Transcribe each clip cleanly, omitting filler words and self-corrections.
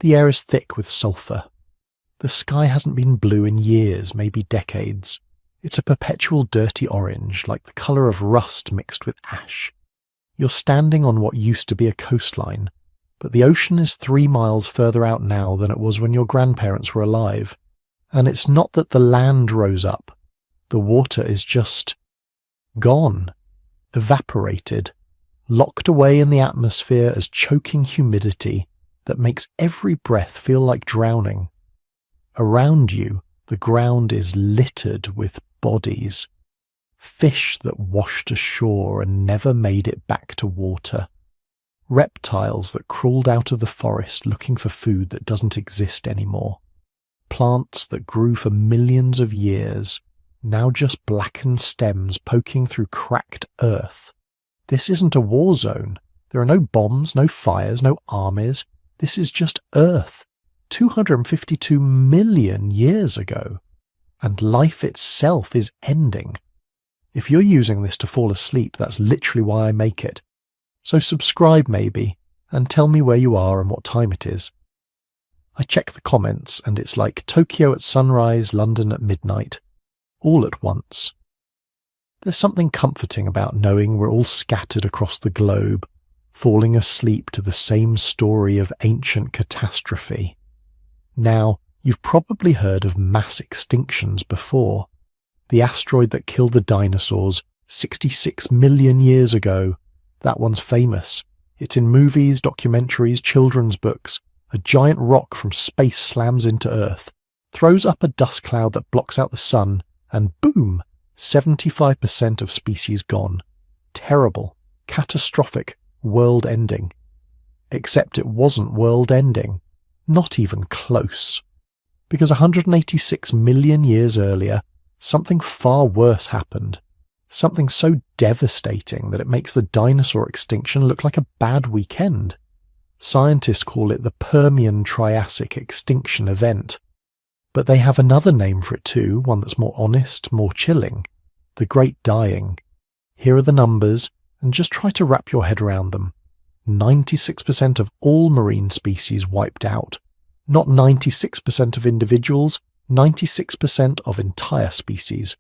The air is thick with sulfur. The sky hasn't been blue in years, maybe decades. It's a perpetual dirty orange, like the colour of rust mixed with ash. You're standing on what used to be a coastline, but the ocean is 3 miles further out now than it was when your grandparents were alive. And it's not that the land rose up. The water is just gone, evaporated, locked away in the atmosphere as choking humidity that makes every breath feel like drowning. Around you, the ground is littered with bodies. Fish that washed ashore and never made it back to water. Reptiles that crawled out of the forest looking for food that doesn't exist anymore. Plants that grew for millions of years, now just blackened stems poking through cracked earth. This isn't a war zone. There are no bombs, no fires, no armies. This is just Earth, 252 million years ago. And life itself is ending. If you're using this to fall asleep, that's literally why I make it. So subscribe maybe, and tell me where you are and what time it is. I check the comments and it's like Tokyo at sunrise, London at midnight, all at once. There's something comforting about knowing we're all scattered across the globe, falling asleep to the same story of ancient catastrophe. Now, you've probably heard of mass extinctions before. The asteroid that killed the dinosaurs 66 million years ago. That one's famous. It's in movies, documentaries, children's books. A giant rock from space slams into Earth, throws up a dust cloud that blocks out the sun, and boom, 75% of species gone. Terrible, catastrophic, world-ending. Except it wasn't world-ending. Not even close. Because 186 million years earlier, something far worse happened. Something so devastating that it makes the dinosaur extinction look like a bad weekend. Scientists call it the Permian-Triassic extinction event. But they have another name for it too, one that's more honest, more chilling. The Great Dying. Here are the numbers, and just try to wrap your head around them. 96% of all marine species wiped out. Not 96% of individuals, 96% of entire species.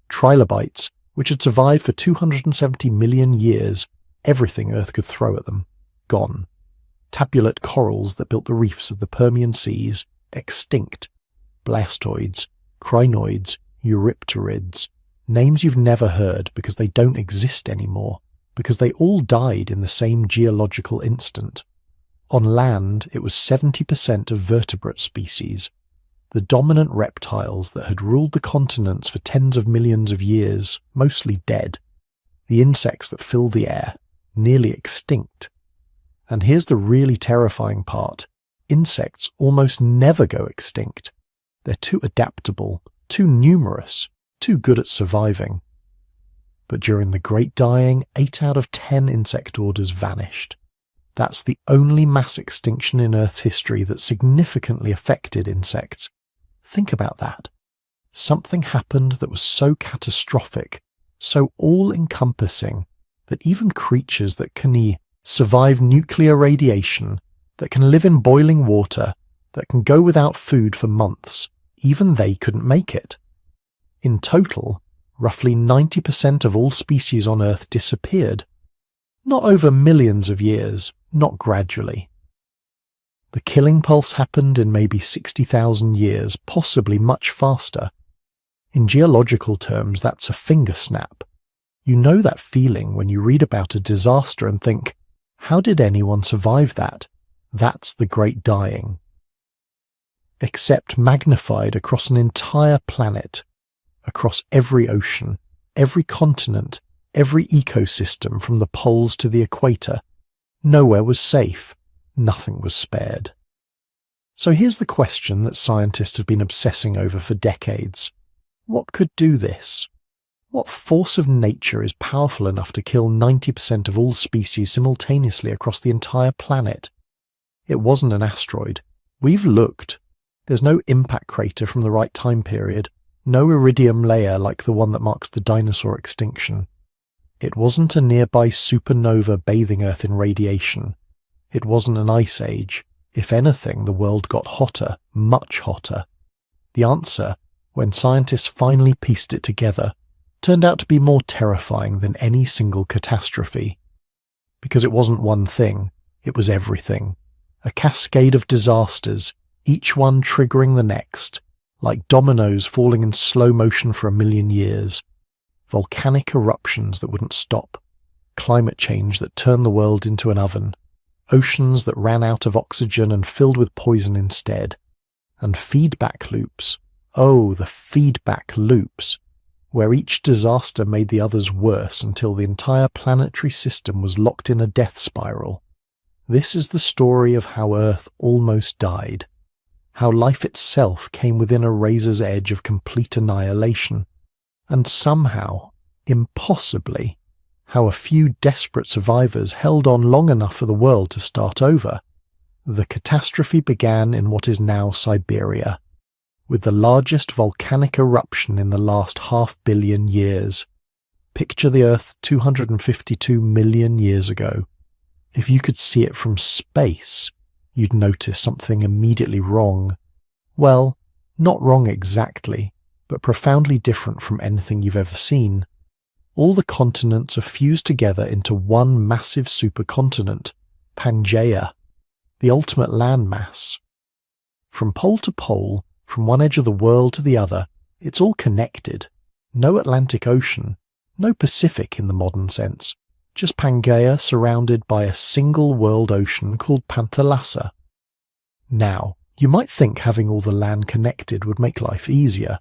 Trilobites, which had survived for 270 million years, everything Earth could throw at them, gone. Tabulate corals that built the reefs of the Permian seas, extinct. Blastoids, crinoids, eurypterids, names you've never heard because they don't exist anymore, because they all died in the same geological instant. On land, it was 70% of vertebrate species, the dominant reptiles that had ruled the continents for tens of millions of years, mostly dead. The insects that filled the air, nearly extinct. And here's the really terrifying part. Insects almost never go extinct. They're too adaptable, too numerous, too good at surviving. But during the Great Dying, 8 out of 10 insect orders vanished. That's the only mass extinction in Earth's history that significantly affected insects. Think about that. Something happened that was so catastrophic, so all-encompassing, that even creatures that can survive nuclear radiation, that can live in boiling water, that can go without food for months, even they couldn't make it. In total, roughly 90% of all species on Earth disappeared. Not over millions of years, not gradually. The killing pulse happened in maybe 60,000 years, possibly much faster. In geological terms, that's a finger snap. You know that feeling when you read about a disaster and think, how did anyone survive that? That's the Great Dying. Except magnified across an entire planet, across every ocean, every continent, every ecosystem from the poles to the equator. Nowhere was safe. Nothing was spared. So here's the question that scientists have been obsessing over for decades. What could do this? What force of nature is powerful enough to kill 90% of all species simultaneously across the entire planet? It wasn't an asteroid. We've looked. There's no impact crater from the right time period, no iridium layer like the one that marks the dinosaur extinction. It wasn't a nearby supernova bathing Earth in radiation. It wasn't an ice age. If anything, the world got hotter, much hotter. The answer, when scientists finally pieced it together, turned out to be more terrifying than any single catastrophe. Because it wasn't one thing, it was everything. A cascade of disasters, each one triggering the next, like dominoes falling in slow motion for 1,000,000 years. Volcanic eruptions that wouldn't stop. Climate change that turned the world into an oven. Oceans that ran out of oxygen and filled with poison instead. And feedback loops. Oh, the feedback loops, where each disaster made the others worse until the entire planetary system was locked in a death spiral. This is the story of how Earth almost died, how life itself came within a razor's edge of complete annihilation, and somehow, impossibly, how a few desperate survivors held on long enough for the world to start over. The catastrophe began in what is now Siberia, with the largest volcanic eruption in the last 500 million years. Picture the Earth 252 million years ago. If you could see it from space, you'd notice something immediately wrong. Well, not wrong exactly, but profoundly different from anything you've ever seen. All the continents are fused together into one massive supercontinent, Pangaea, the ultimate landmass. From pole to pole, from one edge of the world to the other, it's all connected. No Atlantic Ocean, no Pacific in the modern sense, just Pangaea surrounded by a single world ocean called Panthalassa. Now, you might think having all the land connected would make life easier.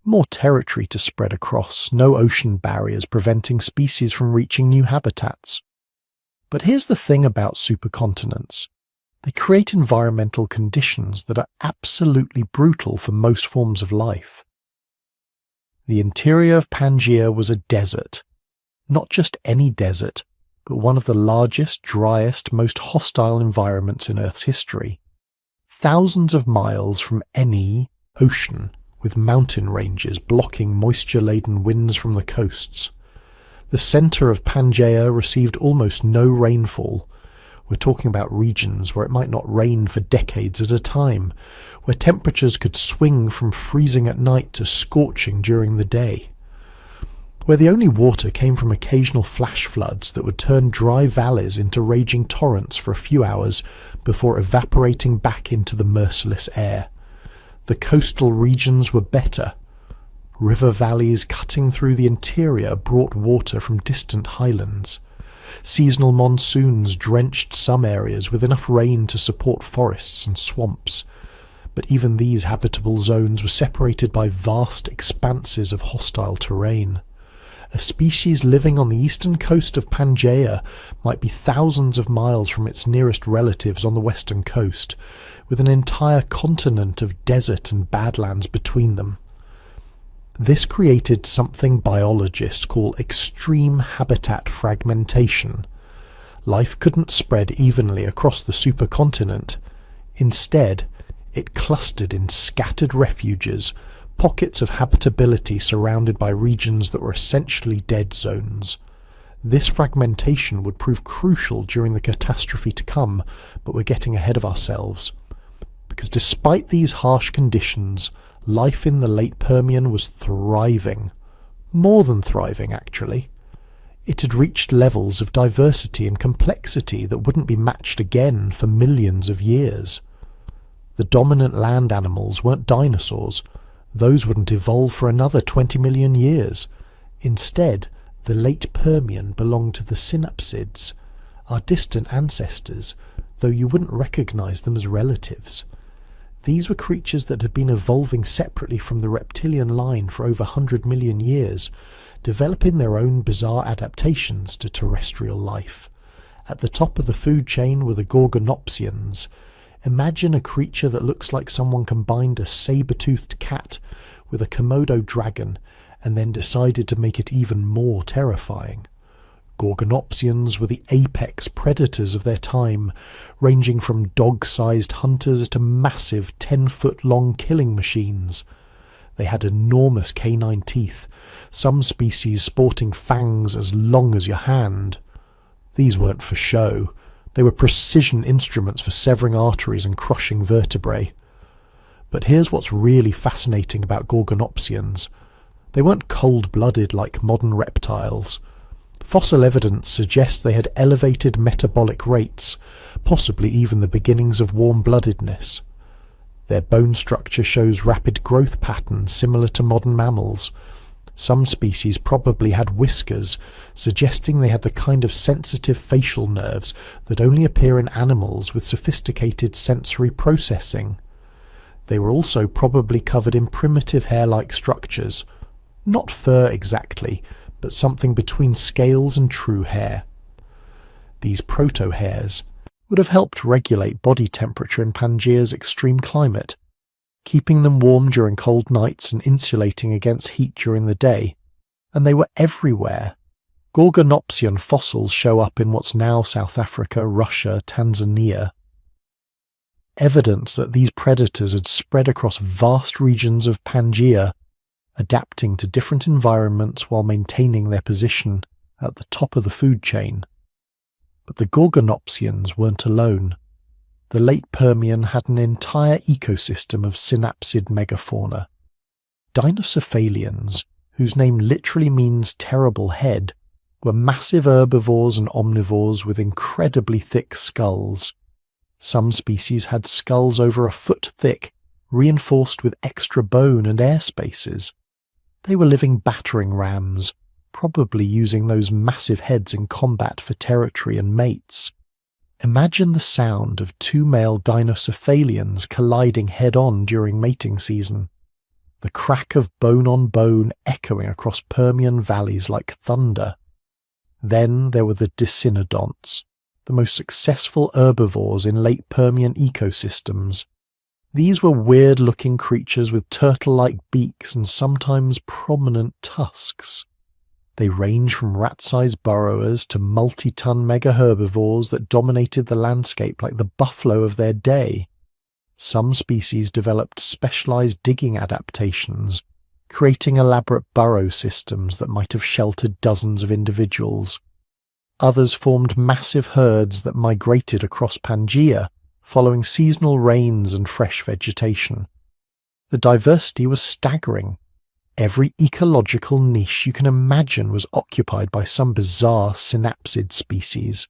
More territory to spread across, no ocean barriers preventing species from reaching new habitats. But here's the thing about supercontinents. They create environmental conditions that are absolutely brutal for most forms of life. The interior of Pangaea was a desert. Not just any desert, but one of the largest, driest, most hostile environments in Earth's history. Thousands of miles from any ocean, with mountain ranges blocking moisture-laden winds from the coasts. The centre of Pangaea received almost no rainfall. We're talking about regions where it might not rain for decades at a time, where temperatures could swing from freezing at night to scorching during the day, where the only water came from occasional flash floods that would turn dry valleys into raging torrents for a few hours before evaporating back into the merciless air. The coastal regions were better. River valleys cutting through the interior brought water from distant highlands. Seasonal monsoons drenched some areas with enough rain to support forests and swamps. But even these habitable zones were separated by vast expanses of hostile terrain. A species living on the eastern coast of Pangaea might be thousands of miles from its nearest relatives on the western coast, with an entire continent of desert and badlands between them. This created something biologists call extreme habitat fragmentation. Life couldn't spread evenly across the supercontinent. Instead, it clustered in scattered refuges, pockets of habitability surrounded by regions that were essentially dead zones. This fragmentation would prove crucial during the catastrophe to come, but we're getting ahead of ourselves. Because despite these harsh conditions, life in the late Permian was thriving. More than thriving, actually. It had reached levels of diversity and complexity that wouldn't be matched again for millions of years. The dominant land animals weren't dinosaurs. Those wouldn't evolve for another 20 million years. Instead, the late Permian belonged to the synapsids, our distant ancestors, though you wouldn't recognize them as relatives. These were creatures that had been evolving separately from the reptilian line for over 100 million years, developing their own bizarre adaptations to terrestrial life. At the top of the food chain were the Gorgonopsians. Imagine a creature that looks like someone combined a saber-toothed cat with a Komodo dragon and then decided to make it even more terrifying. Gorgonopsians were the apex predators of their time, ranging from dog-sized hunters to massive 10-foot-long killing machines. They had enormous canine teeth, some species sporting fangs as long as your hand. These weren't for show. They were precision instruments for severing arteries and crushing vertebrae. But here's what's really fascinating about Gorgonopsians. They weren't cold-blooded like modern reptiles. Fossil evidence suggests they had elevated metabolic rates, possibly even the beginnings of warm-bloodedness. Their bone structure shows rapid growth patterns similar to modern mammals. Some species probably had whiskers, suggesting they had the kind of sensitive facial nerves that only appear in animals with sophisticated sensory processing. They were also probably covered in primitive hair-like structures. Not fur exactly, but something between scales and true hair. These proto-hairs would have helped regulate body temperature in Pangaea's extreme climate, keeping them warm during cold nights and insulating against heat during the day. And they were everywhere. Gorgonopsian fossils show up in what's now South Africa, Russia, Tanzania. Evidence that these predators had spread across vast regions of Pangaea, adapting to different environments while maintaining their position at the top of the food chain. But the Gorgonopsians weren't alone. The late Permian had an entire ecosystem of synapsid megafauna. Dinocephalians, whose name literally means terrible head, were massive herbivores and omnivores with incredibly thick skulls. Some species had skulls over a foot thick, reinforced with extra bone and air spaces. They were living battering rams, probably using those massive heads in combat for territory and mates. Imagine the sound of two male dinocephalians colliding head-on during mating season. The crack of bone on bone echoing across Permian valleys like thunder. Then there were the dicynodonts, the most successful herbivores in late Permian ecosystems. These were weird-looking creatures with turtle-like beaks and sometimes prominent tusks. They range from rat-sized burrowers to multi-ton mega-herbivores that dominated the landscape like the buffalo of their day. Some species developed specialized digging adaptations, creating elaborate burrow systems that might have sheltered dozens of individuals. Others formed massive herds that migrated across Pangaea, following seasonal rains and fresh vegetation. The diversity was staggering. Every ecological niche you can imagine was occupied by some bizarre synapsid species.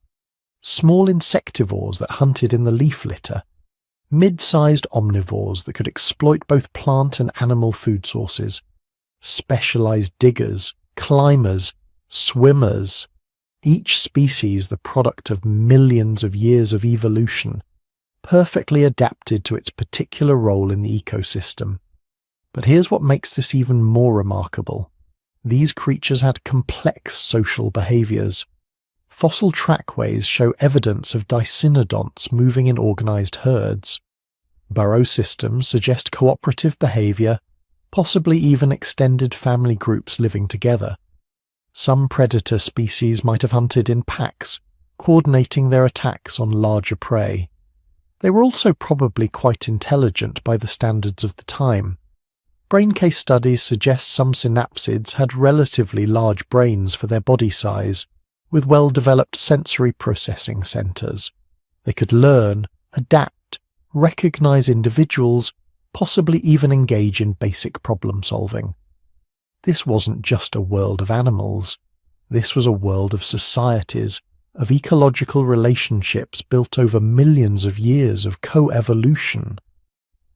Small insectivores that hunted in the leaf litter, mid-sized omnivores that could exploit both plant and animal food sources, specialized diggers, climbers, swimmers, each species the product of millions of years of evolution, perfectly adapted to its particular role in the ecosystem. But here's what makes this even more remarkable. These creatures had complex social behaviors. Fossil trackways show evidence of dicynodonts moving in organized herds. Burrow systems suggest cooperative behavior, possibly even extended family groups living together. Some predator species might have hunted in packs, coordinating their attacks on larger prey. They were also probably quite intelligent by the standards of the time. Brain case studies suggest some synapsids had relatively large brains for their body size, with well-developed sensory processing centers. They could learn, adapt, recognize individuals, possibly even engage in basic problem-solving. This wasn't just a world of animals. This was a world of societies, of ecological relationships built over millions of years of co-evolution.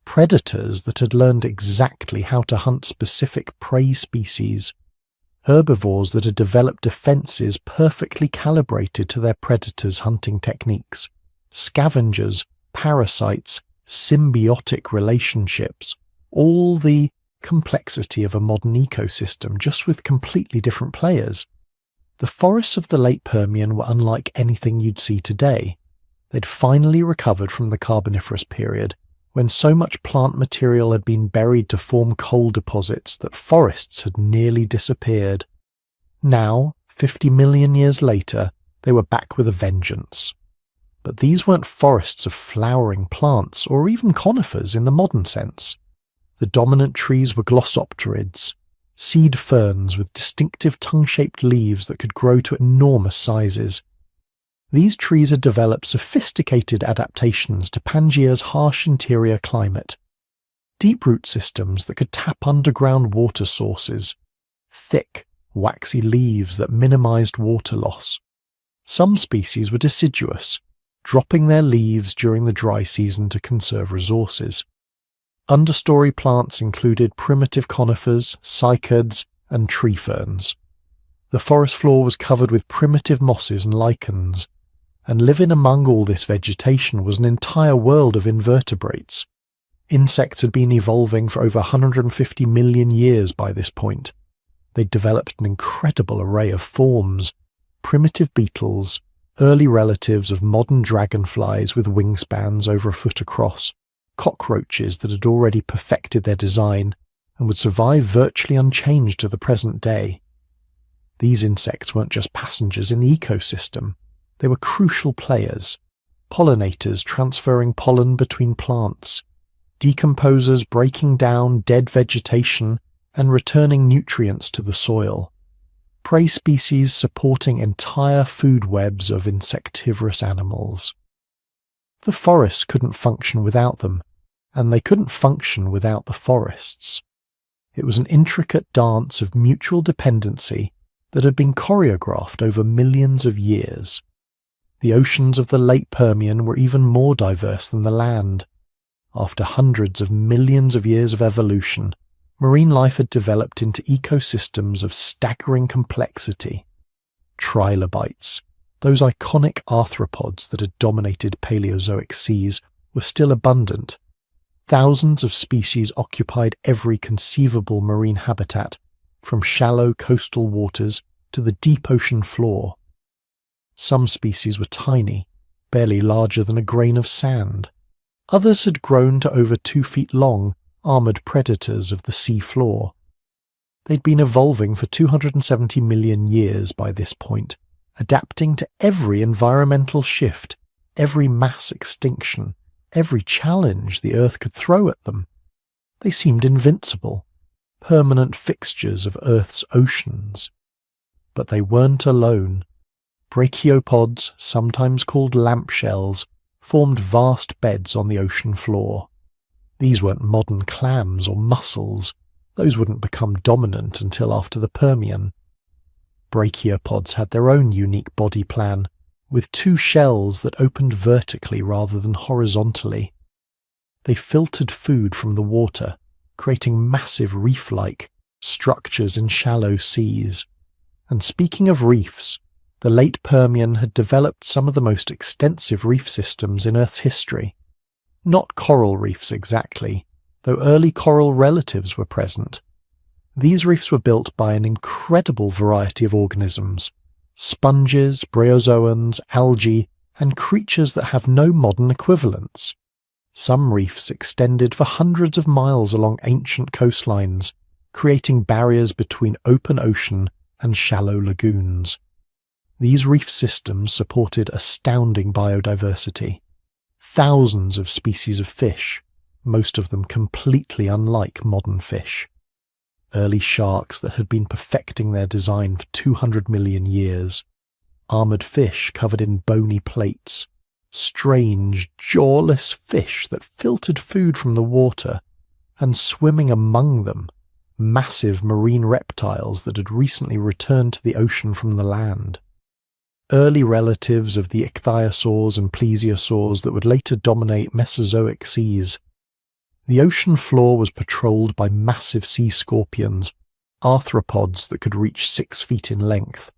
Predators that had learned exactly how to hunt specific prey species. Herbivores that had developed defenses perfectly calibrated to their predators' hunting techniques. Scavengers, parasites, symbiotic relationships. All the complexity of a modern ecosystem, just with completely different players. The forests of the late Permian were unlike anything you'd see today. They'd finally recovered from the Carboniferous period, when so much plant material had been buried to form coal deposits that forests had nearly disappeared. Now, 50 million years later, they were back with a vengeance. But these weren't forests of flowering plants or even conifers in the modern sense. The dominant trees were glossopterids, seed ferns with distinctive tongue-shaped leaves that could grow to enormous sizes. These trees had developed sophisticated adaptations to Pangaea's harsh interior climate. Deep root systems that could tap underground water sources, thick, waxy leaves that minimized water loss. Some species were deciduous, dropping their leaves during the dry season to conserve resources. Understory plants included primitive conifers, cycads, and tree ferns. The forest floor was covered with primitive mosses and lichens, and living among all this vegetation was an entire world of invertebrates. Insects had been evolving for over 150 million years by this point. They'd developed an incredible array of forms: primitive beetles, early relatives of modern dragonflies with wingspans over a foot across, cockroaches that had already perfected their design and would survive virtually unchanged to the present day. These insects weren't just passengers in the ecosystem. They were crucial players, pollinators transferring pollen between plants, decomposers breaking down dead vegetation and returning nutrients to the soil, prey species supporting entire food webs of insectivorous animals. The forests couldn't function without them, and they couldn't function without the forests. It was an intricate dance of mutual dependency that had been choreographed over millions of years. The oceans of the late Permian were even more diverse than the land. After hundreds of millions of years of evolution, marine life had developed into ecosystems of staggering complexity. Trilobites, those iconic arthropods that had dominated Paleozoic seas, were still abundant. Thousands of species occupied every conceivable marine habitat, from shallow coastal waters to the deep ocean floor. Some species were tiny, barely larger than a grain of sand. Others had grown to over 2 feet long, armoured predators of the sea floor. They'd been evolving for 270 million years by this point, adapting to every environmental shift, every mass extinction, every challenge the Earth could throw at them. They seemed invincible, permanent fixtures of Earth's oceans. But they weren't alone. Brachiopods, sometimes called lampshells, formed vast beds on the ocean floor. These weren't modern clams or mussels. Those wouldn't become dominant until after the Permian. Brachiopods had their own unique body plan, with 2 shells that opened vertically rather than horizontally. They filtered food from the water, creating massive reef-like structures in shallow seas. And speaking of reefs, the late Permian had developed some of the most extensive reef systems in Earth's history. Not coral reefs exactly, though early coral relatives were present. These reefs were built by an incredible variety of organisms: sponges, bryozoans, algae, and creatures that have no modern equivalents. Some reefs extended for hundreds of miles along ancient coastlines, creating barriers between open ocean and shallow lagoons. These reef systems supported astounding biodiversity. Thousands of species of fish, most of them completely unlike modern fish. Early sharks that had been perfecting their design for 200 million years. Armoured fish covered in bony plates. Strange, jawless fish that filtered food from the water, and swimming among them, massive marine reptiles that had recently returned to the ocean from the land. Early relatives of the ichthyosaurs and plesiosaurs that would later dominate Mesozoic seas. The ocean floor was patrolled by massive sea scorpions, arthropods that could reach 6 feet in length.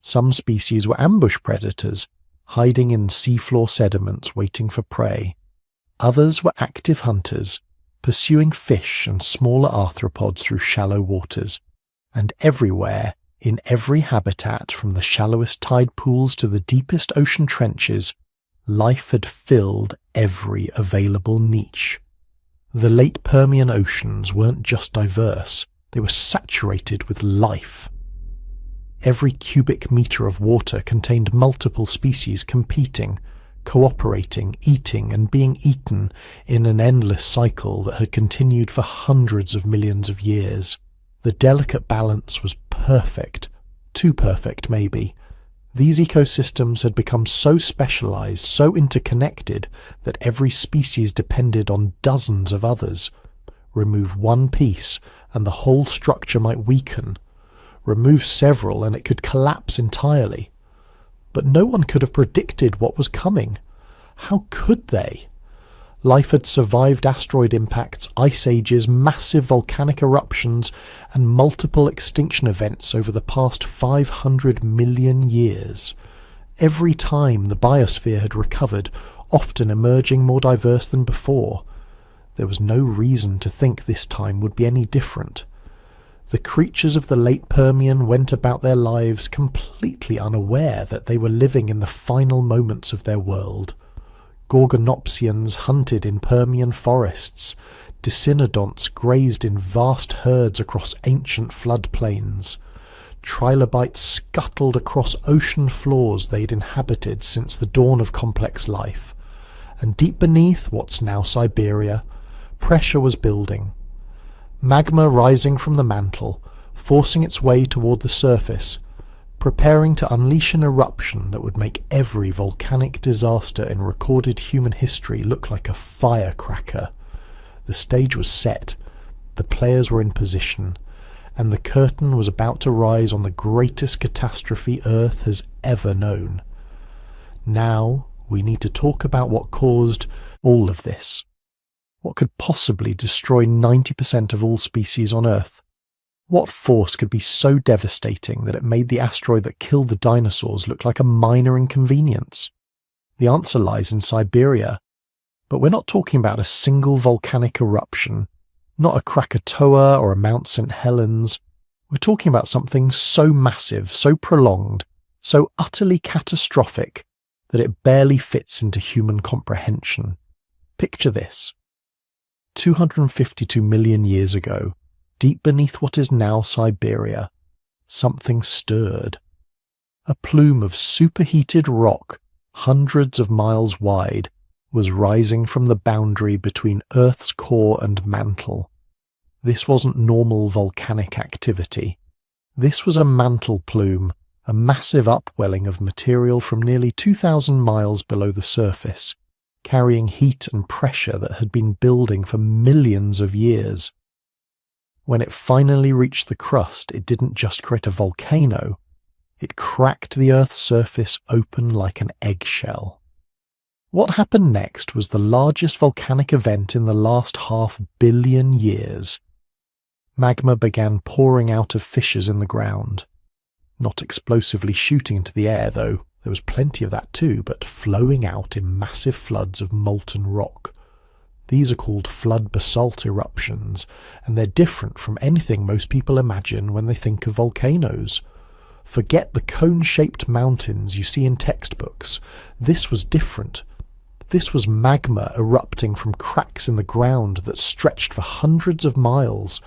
Some species were ambush predators, hiding in seafloor sediments waiting for prey. Others were active hunters, pursuing fish and smaller arthropods through shallow waters. And everywhere, in every habitat from the shallowest tide pools to the deepest ocean trenches, life had filled every available niche. The late Permian oceans weren't just diverse, they were saturated with life. Every cubic metre of water contained multiple species competing, cooperating, eating and being eaten in an endless cycle that had continued for hundreds of millions of years. The delicate balance was perfect, too perfect maybe. These ecosystems had become so specialized, so interconnected, that every species depended on dozens of others. Remove one piece and the whole structure might weaken. Remove several and it could collapse entirely. But no one could have predicted what was coming. How could they? Life had survived asteroid impacts, ice ages, massive volcanic eruptions, and multiple extinction events over the past 500 million years. Every time the biosphere had recovered, often emerging more diverse than before. There was no reason to think this time would be any different. The creatures of the late Permian went about their lives completely unaware that they were living in the final moments of their world. Gorgonopsians hunted in Permian forests. Dicynodonts grazed in vast herds across ancient floodplains. Trilobites scuttled across ocean floors they'd inhabited since the dawn of complex life. And deep beneath what's now Siberia, pressure was building. Magma rising from the mantle, forcing its way toward the surface, preparing to unleash an eruption that would make every volcanic disaster in recorded human history look like a firecracker. The stage was set, the players were in position, and the curtain was about to rise on the greatest catastrophe Earth has ever known. Now we need to talk about what caused all of this. What could possibly destroy 90% of all species on Earth? What force could be so devastating that it made the asteroid that killed the dinosaurs look like a minor inconvenience? The answer lies in Siberia. But we're not talking about a single volcanic eruption, not a Krakatoa or a Mount St. Helens. We're talking about something so massive, so prolonged, so utterly catastrophic that it barely fits into human comprehension. Picture this. 252 million years ago, deep beneath what is now Siberia, something stirred. A plume of superheated rock, hundreds of miles wide, was rising from the boundary between Earth's core and mantle. This wasn't normal volcanic activity. This was a mantle plume, a massive upwelling of material from nearly 2,000 miles below the surface, carrying heat and pressure that had been building for millions of years. When it finally reached the crust, it didn't just create a volcano, it cracked the Earth's surface open like an eggshell. What happened next was the largest volcanic event in the last 500 million years. Magma began pouring out of fissures in the ground. Not explosively shooting into the air, though. There was plenty of that too, but flowing out in massive floods of molten rock. These are called flood basalt eruptions, and they're different from anything most people imagine when they think of volcanoes. Forget the cone-shaped mountains you see in textbooks. This was different. This was magma erupting from cracks in the ground that stretched for hundreds of miles.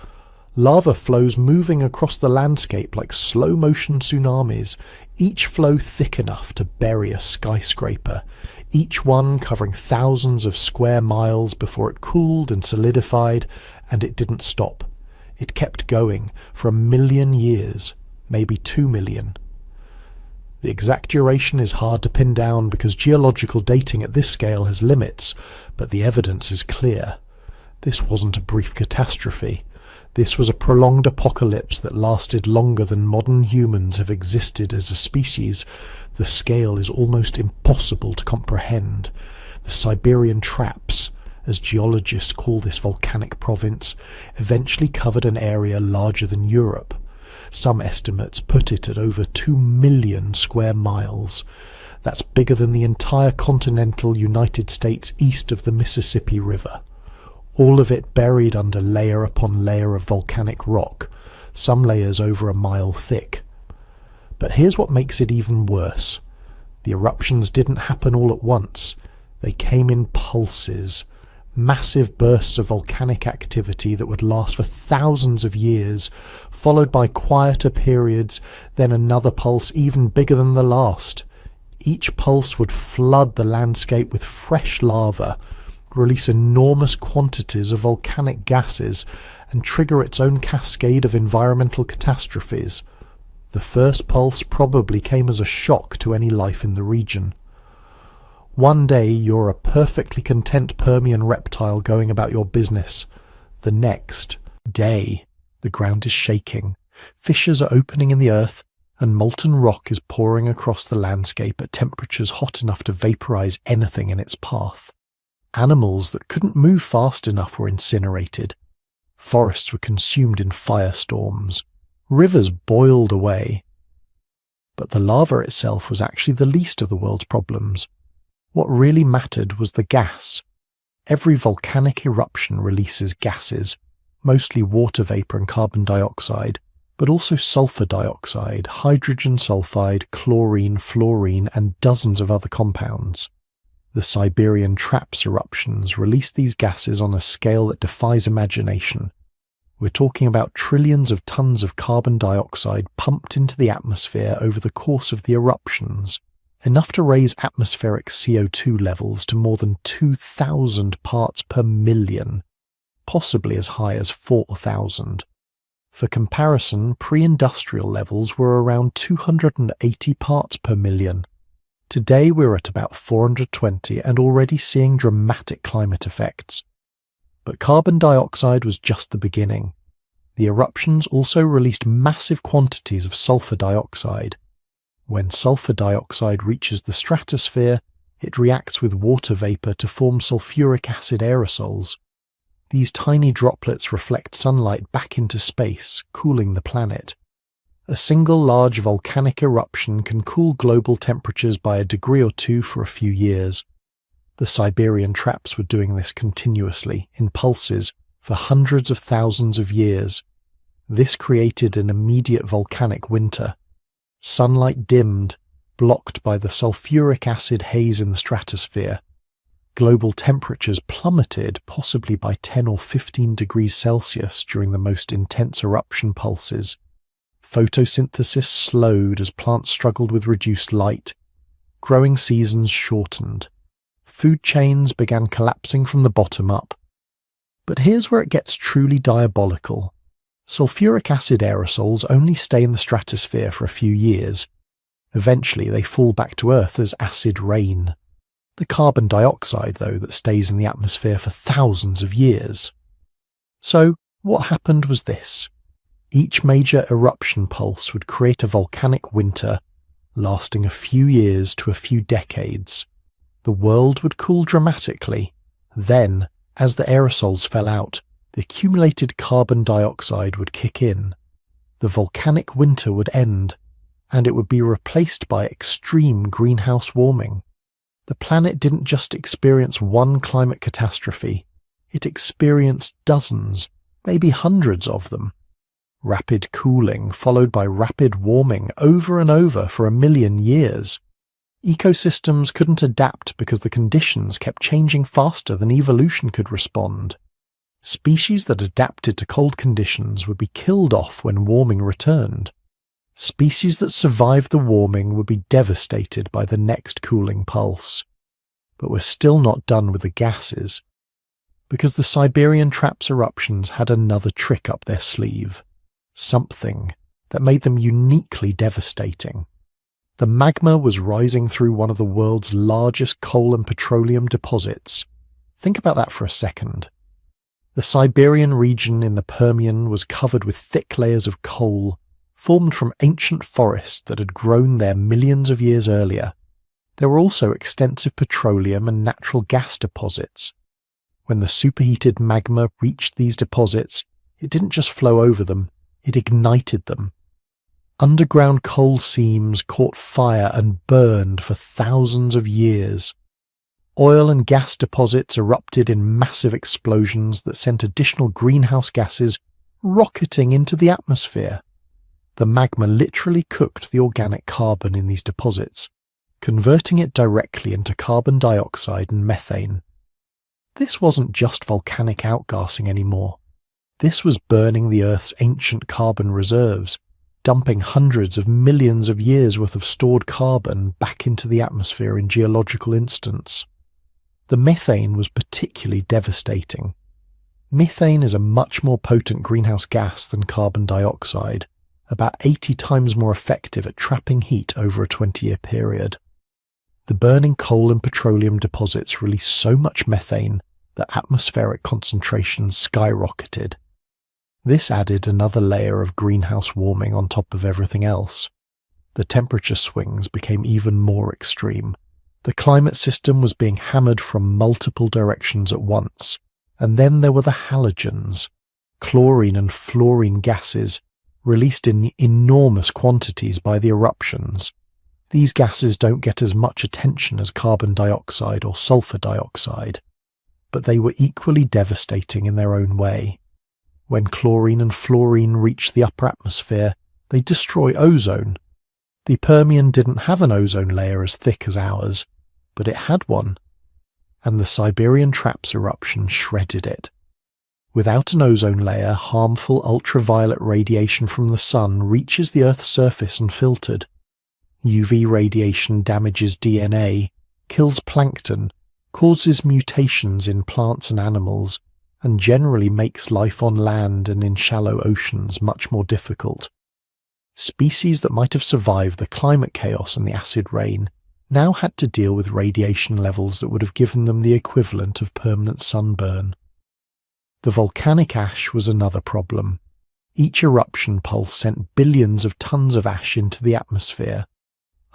Lava flows moving across the landscape like slow-motion tsunamis, each flow thick enough to bury a skyscraper, each one covering thousands of square miles before it cooled and solidified, and it didn't stop. It kept going for 1 million years, maybe 2 million. The exact duration is hard to pin down because geological dating at this scale has limits, but the evidence is clear. This wasn't a brief catastrophe. This was a prolonged apocalypse that lasted longer than modern humans have existed as a species. The scale is almost impossible to comprehend. The Siberian traps, as geologists call this volcanic province, eventually covered an area larger than Europe. Some estimates put it at over 2 million square miles. That's bigger than the entire continental United States east of the Mississippi River. All of it buried under layer upon layer of volcanic rock, some layers over 1 mile thick. But here's what makes it even worse. The eruptions didn't happen all at once. They came in pulses, massive bursts of volcanic activity that would last for thousands of years, followed by quieter periods, then another pulse even bigger than the last. Each pulse would flood the landscape with fresh lava, release enormous quantities of volcanic gases, and trigger its own cascade of environmental catastrophes. The first pulse probably came as a shock to any life in the region. One day you're a perfectly content Permian reptile going about your business. The next day, the ground is shaking, fissures are opening in the earth, and molten rock is pouring across the landscape at temperatures hot enough to vaporize anything in its path. Animals that couldn't move fast enough were incinerated. Forests were consumed in firestorms. Rivers boiled away. But the lava itself was actually the least of the world's problems. What really mattered was the gas. Every volcanic eruption releases gases, mostly water vapor and carbon dioxide, but also sulfur dioxide, hydrogen sulfide, chlorine, fluorine, and dozens of other compounds. The Siberian Traps eruptions released these gases on a scale that defies imagination. We're talking about trillions of tons of carbon dioxide pumped into the atmosphere over the course of the eruptions, enough to raise atmospheric CO2 levels to more than 2,000 parts per million, possibly as high as 4,000. For comparison, pre-industrial levels were around 280 parts per million. Today we're at about 420 and already seeing dramatic climate effects. But carbon dioxide was just the beginning. The eruptions also released massive quantities of sulfur dioxide. When sulfur dioxide reaches the stratosphere, it reacts with water vapor to form sulfuric acid aerosols. These tiny droplets reflect sunlight back into space, cooling the planet. A single large volcanic eruption can cool global temperatures by a degree or two for a few years. The Siberian Traps were doing this continuously, in pulses, for hundreds of thousands of years. This created an immediate volcanic winter. Sunlight dimmed, blocked by the sulfuric acid haze in the stratosphere. Global temperatures plummeted, possibly by 10 or 15 degrees Celsius during the most intense eruption pulses. Photosynthesis slowed as plants struggled with reduced light. Growing seasons shortened. Food chains began collapsing from the bottom up. But here's where it gets truly diabolical. Sulfuric acid aerosols only stay in the stratosphere for a few years. Eventually they fall back to Earth as acid rain. The carbon dioxide, though, that stays in the atmosphere for thousands of years. So, what happened was this. Each major eruption pulse would create a volcanic winter, lasting a few years to a few decades. The world would cool dramatically. Then, as the aerosols fell out, the accumulated carbon dioxide would kick in. The volcanic winter would end, and it would be replaced by extreme greenhouse warming. The planet didn't just experience one climate catastrophe, it experienced dozens, maybe hundreds of them. Rapid cooling followed by rapid warming over and over for 1 million years. Ecosystems couldn't adapt because the conditions kept changing faster than evolution could respond. Species that adapted to cold conditions would be killed off when warming returned. Species that survived the warming would be devastated by the next cooling pulse. But we're still not done with the gases, because the Siberian Traps eruptions had another trick up their sleeve, something that made them uniquely devastating. The magma was rising through one of the world's largest coal and petroleum deposits. Think about that for a second. The Siberian region in the Permian was covered with thick layers of coal, formed from ancient forests that had grown there millions of years earlier. There were also extensive petroleum and natural gas deposits. When the superheated magma reached these deposits, it didn't just flow over them, it ignited them. Underground coal seams caught fire and burned for thousands of years. Oil and gas deposits erupted in massive explosions that sent additional greenhouse gases rocketing into the atmosphere. The magma literally cooked the organic carbon in these deposits, converting it directly into carbon dioxide and methane. This wasn't just volcanic outgassing anymore. This was burning the Earth's ancient carbon reserves, dumping hundreds of millions of years' worth of stored carbon back into the atmosphere in geological instants. The methane was particularly devastating. Methane is a much more potent greenhouse gas than carbon dioxide, about 80 times more effective at trapping heat over a 20-year period. The burning coal and petroleum deposits released so much methane that atmospheric concentrations skyrocketed. This added another layer of greenhouse warming on top of everything else. The temperature swings became even more extreme. The climate system was being hammered from multiple directions at once. And then there were the halogens, chlorine and fluorine gases released in enormous quantities by the eruptions. These gases don't get as much attention as carbon dioxide or sulfur dioxide, but they were equally devastating in their own way. When chlorine and fluorine reach the upper atmosphere, they destroy ozone. The Permian didn't have an ozone layer as thick as ours, but it had one, and the Siberian Traps eruption shredded it. Without an ozone layer, harmful ultraviolet radiation from the sun reaches the Earth's surface unfiltered. UV radiation damages DNA, kills plankton, causes mutations in plants and animals, and generally makes life on land and in shallow oceans much more difficult. Species that might have survived the climate chaos and the acid rain now had to deal with radiation levels that would have given them the equivalent of permanent sunburn. The volcanic ash was another problem. Each eruption pulse sent billions of tons of ash into the atmosphere.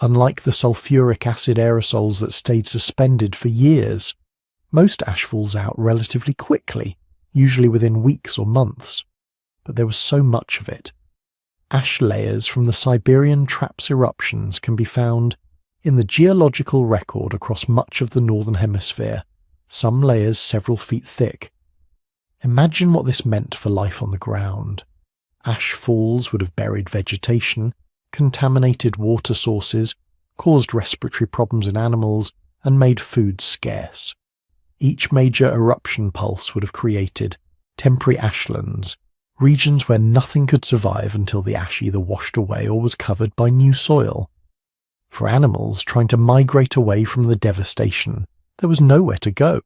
Unlike the sulfuric acid aerosols that stayed suspended for years, most ash falls out relatively quickly, usually within weeks or months. But there was so much of it. Ash layers from the Siberian Traps eruptions can be found in the geological record across much of the northern hemisphere, some layers several feet thick. Imagine what this meant for life on the ground. Ash falls would have buried vegetation, contaminated water sources, caused respiratory problems in animals, and made food scarce. Each major eruption pulse would have created temporary ashlands, regions where nothing could survive until the ash either washed away or was covered by new soil. For animals trying to migrate away from the devastation, there was nowhere to go.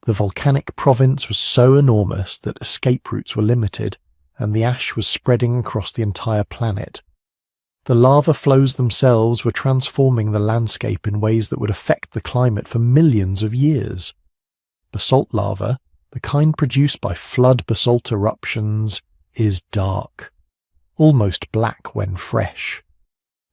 The volcanic province was so enormous that escape routes were limited, and the ash was spreading across the entire planet. The lava flows themselves were transforming the landscape in ways that would affect the climate for millions of years. Basalt lava, the kind produced by flood basalt eruptions, is dark, almost black when fresh.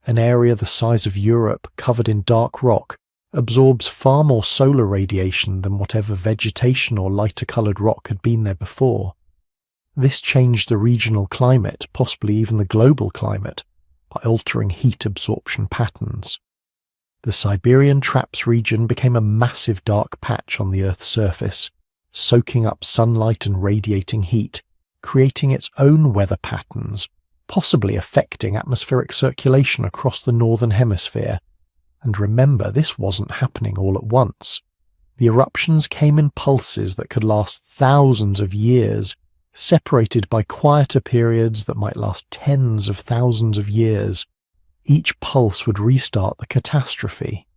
An area the size of Europe, covered in dark rock, absorbs far more solar radiation than whatever vegetation or lighter-coloured rock had been there before. This changed the regional climate, possibly even the global climate, by altering heat absorption patterns. The Siberian Traps region became a massive dark patch on the Earth's surface, soaking up sunlight and radiating heat, creating its own weather patterns, possibly affecting atmospheric circulation across the northern hemisphere. And remember, this wasn't happening all at once. The eruptions came in pulses that could last thousands of years, separated by quieter periods that might last tens of thousands of years. Each pulse would restart the catastrophe.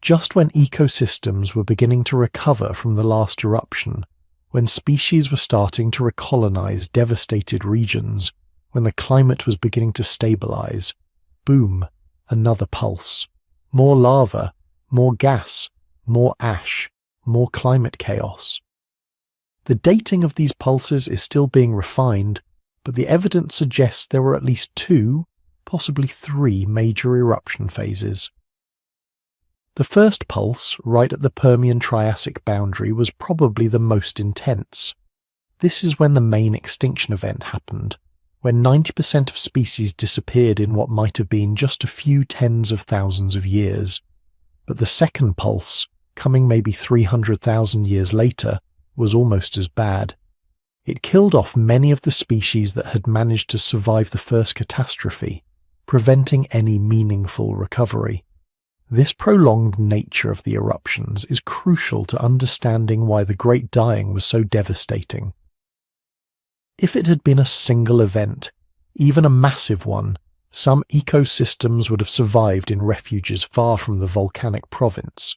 Just when ecosystems were beginning to recover from the last eruption, when species were starting to recolonize devastated regions, when the climate was beginning to stabilize, boom, another pulse. More lava, more gas, more ash, more climate chaos. The dating of these pulses is still being refined, but the evidence suggests there were at least 2, possibly 3 major eruption phases. The first pulse, right at the Permian-Triassic boundary, was probably the most intense. This is when the main extinction event happened, when 90% of species disappeared in what might have been just a few tens of thousands of years. But the second pulse, coming maybe 300,000 years later, was almost as bad. It killed off many of the species that had managed to survive the first catastrophe, preventing any meaningful recovery. This prolonged nature of the eruptions is crucial to understanding why the Great Dying was so devastating. If it had been a single event, even a massive one, some ecosystems would have survived in refuges far from the volcanic province.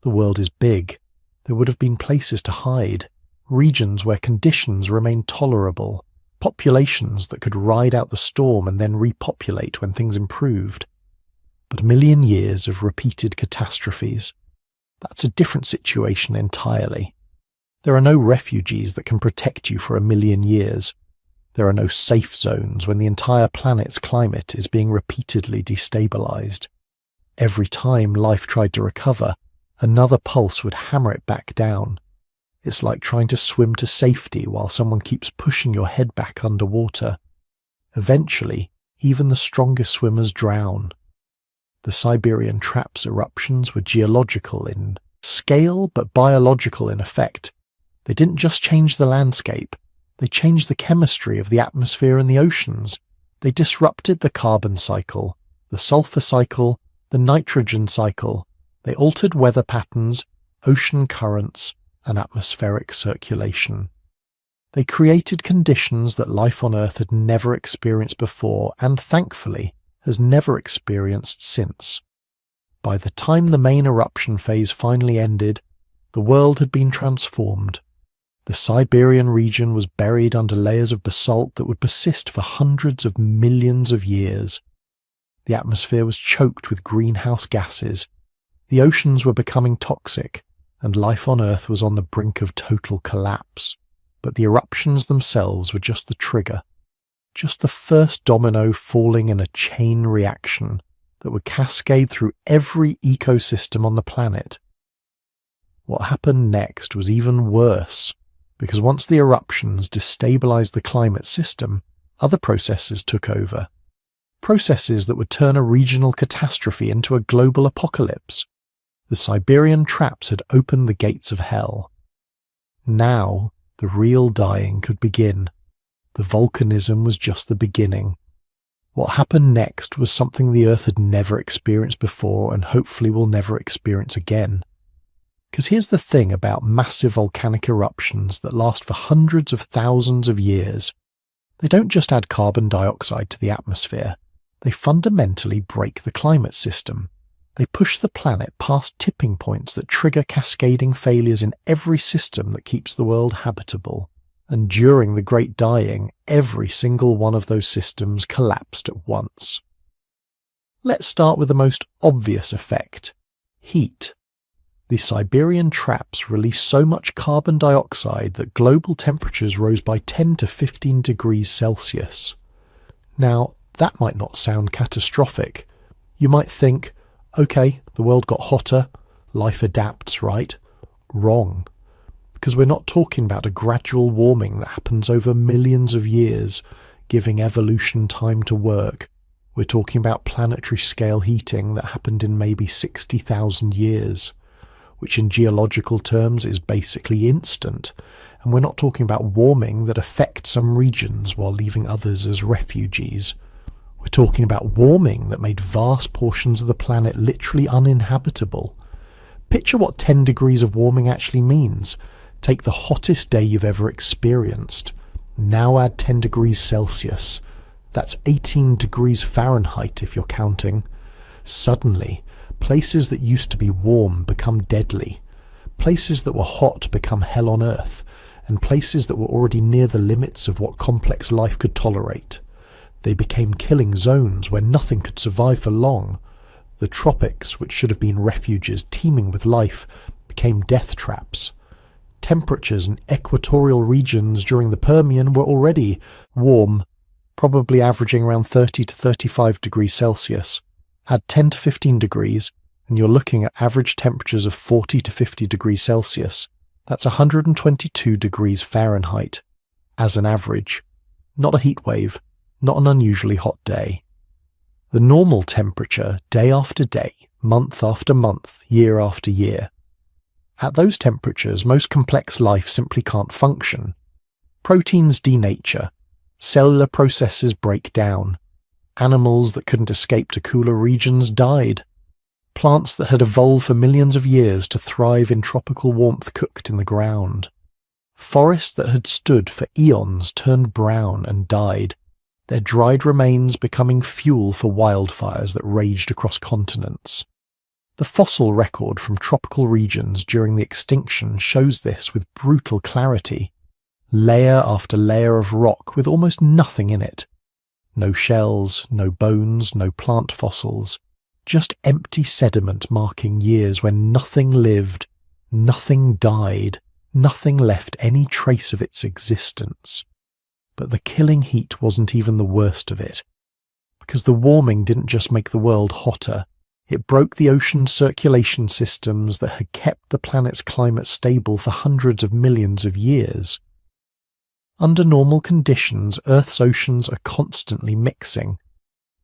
The world is big. There would have been places to hide, regions where conditions remain tolerable, populations that could ride out the storm and then repopulate when things improved. But a million years of repeated catastrophes, that's a different situation entirely. There are no refugees that can protect you for a million years. There are no safe zones when the entire planet's climate is being repeatedly destabilized. Every time life tried to recover, another pulse would hammer it back down. It's like trying to swim to safety while someone keeps pushing your head back underwater. Eventually, even the strongest swimmers drown. The Siberian Trap's eruptions were geological in scale but biological in effect. They didn't just change the landscape, they changed the chemistry of the atmosphere and the oceans. They disrupted the carbon cycle, the sulfur cycle, the nitrogen cycle. They altered weather patterns, ocean currents, and atmospheric circulation. They created conditions that life on Earth had never experienced before and, thankfully, has never experienced since. By the time the main eruption phase finally ended, the world had been transformed. The Siberian region was buried under layers of basalt that would persist for hundreds of millions of years. The atmosphere was choked with greenhouse gases. The oceans were becoming toxic, and life on Earth was on the brink of total collapse. But the eruptions themselves were just the trigger, just the first domino falling in a chain reaction that would cascade through every ecosystem on the planet. What happened next was even worse, because once the eruptions destabilized the climate system, other processes took over. Processes that would turn a regional catastrophe into a global apocalypse. The Siberian Traps had opened the gates of hell. Now, the real dying could begin. The volcanism was just the beginning. What happened next was something the Earth had never experienced before and hopefully will never experience again. Because here's the thing about massive volcanic eruptions that last for hundreds of thousands of years. They don't just add carbon dioxide to the atmosphere. They fundamentally break the climate system. They push the planet past tipping points that trigger cascading failures in every system that keeps the world habitable. And during the Great Dying, every single one of those systems collapsed at once. Let's start with the most obvious effect: heat. The Siberian Traps released so much carbon dioxide that global temperatures rose by 10 to 15 degrees Celsius. Now, that might not sound catastrophic. You might think, okay, the world got hotter, life adapts, right? Wrong. Because we're not talking about a gradual warming that happens over millions of years, giving evolution time to work. We're talking about planetary scale heating that happened in maybe 60,000 years, which in geological terms is basically instant. And we're not talking about warming that affects some regions while leaving others as refugees. We're talking about warming that made vast portions of the planet literally uninhabitable. Picture what 10 degrees of warming actually means. Take the hottest day you've ever experienced. Now add 10 degrees Celsius. That's 18 degrees Fahrenheit if you're counting. Suddenly, places that used to be warm become deadly. Places that were hot become hell on earth. And places that were already near the limits of what complex life could tolerate. They became killing zones where nothing could survive for long. The tropics, which should have been refuges teeming with life, became death traps. Temperatures in equatorial regions during the Permian were already warm, probably averaging around 30 to 35 degrees Celsius. Add 10 to 15 degrees, and you're looking at average temperatures of 40 to 50 degrees Celsius. That's 122 degrees Fahrenheit, as an average. Not a heat wave, not an unusually hot day. The normal temperature, day after day, month after month, year after year. At those temperatures, most complex life simply can't function. Proteins denature, cellular processes break down. Animals that couldn't escape to cooler regions died. Plants that had evolved for millions of years to thrive in tropical warmth cooked in the ground. Forests that had stood for eons turned brown and died, their dried remains becoming fuel for wildfires that raged across continents. The fossil record from tropical regions during the extinction shows this with brutal clarity. layer after layer of rock with almost nothing in it. No shells, no bones, no plant fossils, just empty sediment marking years when nothing lived, nothing died, nothing left any trace of its existence. But the killing heat wasn't even the worst of it, because the warming didn't just make the world hotter, it broke the ocean's circulation systems that had kept the planet's climate stable for hundreds of millions of years. Under normal conditions, Earth's oceans are constantly mixing.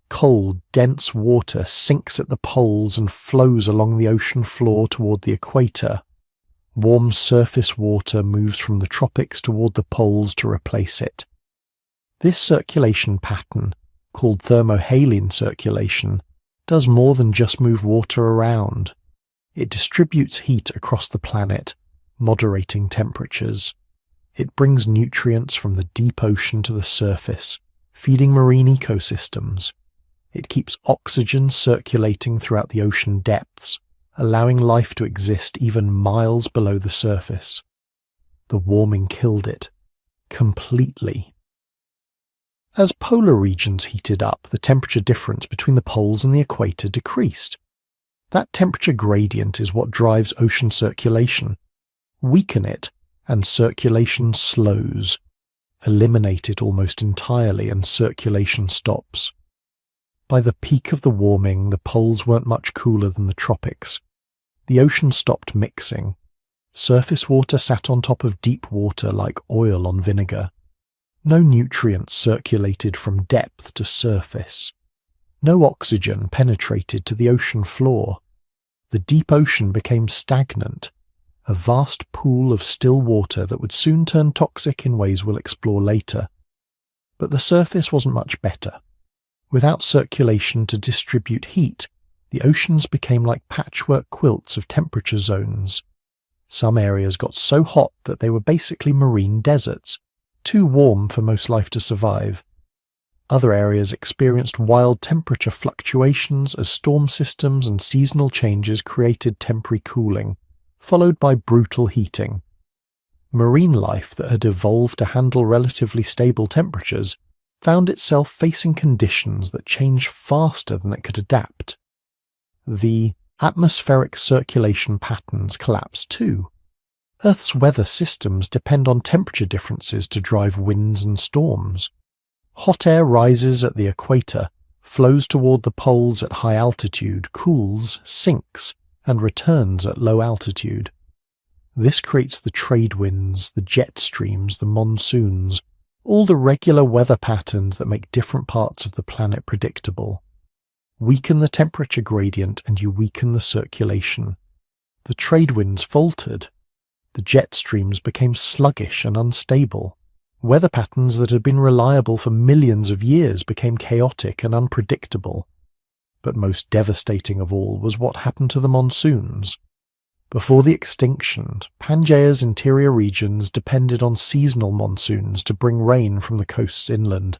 Cold, dense water sinks at the poles and flows along the ocean floor toward the equator. Warm surface water moves from the tropics toward the poles to replace it. This circulation pattern, called thermohaline circulation, does more than just move water around. It distributes heat across the planet, moderating temperatures. It brings nutrients from the deep ocean to the surface, feeding marine ecosystems. It keeps oxygen circulating throughout the ocean depths, allowing life to exist even miles below the surface. The warming killed it, completely. As polar regions heated up, the temperature difference between the poles and the equator decreased. That temperature gradient is what drives ocean circulation. Weaken it, and circulation slows. Eliminate it almost entirely, and circulation stops. By the peak of the warming, the poles weren't much cooler than the tropics. The ocean stopped mixing. Surface water sat on top of deep water like oil on vinegar. No nutrients circulated from depth to surface. No oxygen penetrated to the ocean floor. The deep ocean became stagnant, a vast pool of still water that would soon turn toxic in ways we'll explore later. But the surface wasn't much better. Without circulation to distribute heat, the oceans became like patchwork quilts of temperature zones. Some areas got so hot that they were basically marine deserts, too warm for most life to survive. Other areas experienced wild temperature fluctuations as storm systems and seasonal changes created temporary cooling, followed by brutal heating. Marine life that had evolved to handle relatively stable temperatures found itself facing conditions that changed faster than it could adapt. The atmospheric circulation patterns collapsed too. Earth's weather systems depend on temperature differences to drive winds and storms. Hot air rises at the equator, flows toward the poles at high altitude, cools, sinks, and returns at low altitude. This creates the trade winds, the jet streams, the monsoons, all the regular weather patterns that make different parts of the planet predictable. Weaken the temperature gradient and you weaken the circulation. The trade winds faltered. The jet streams became sluggish and unstable. Weather patterns that had been reliable for millions of years became chaotic and unpredictable. But most devastating of all was what happened to the monsoons. Before the extinction, Pangaea's interior regions depended on seasonal monsoons to bring rain from the coasts inland.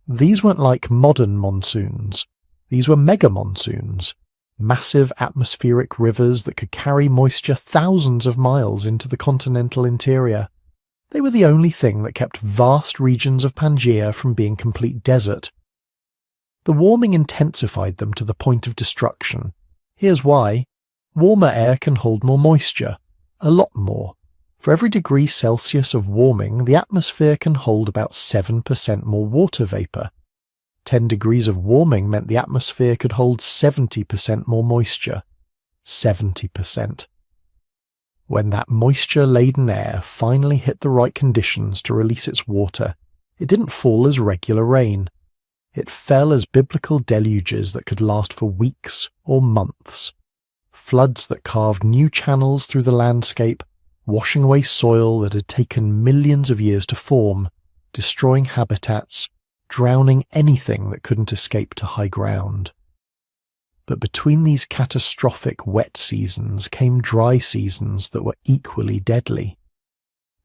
These weren't like modern monsoons. These were mega-monsoons, massive atmospheric rivers that could carry moisture thousands of miles into the continental interior. They were the only thing that kept vast regions of Pangaea from being complete desert. The warming intensified them to the point of destruction. Here's why. Warmer air can hold more moisture, a lot more. For every degree Celsius of warming, the atmosphere can hold about 7% more water vapor. 10 degrees of warming meant the atmosphere could hold 70% more moisture. 70%. When that moisture-laden air finally hit the right conditions to release its water, it didn't fall as regular rain. It fell as biblical deluges that could last for weeks or months. Floods that carved new channels through the landscape, washing away soil that had taken millions of years to form, destroying habitats, drowning anything that couldn't escape to high ground. But between these catastrophic wet seasons came dry seasons that were equally deadly.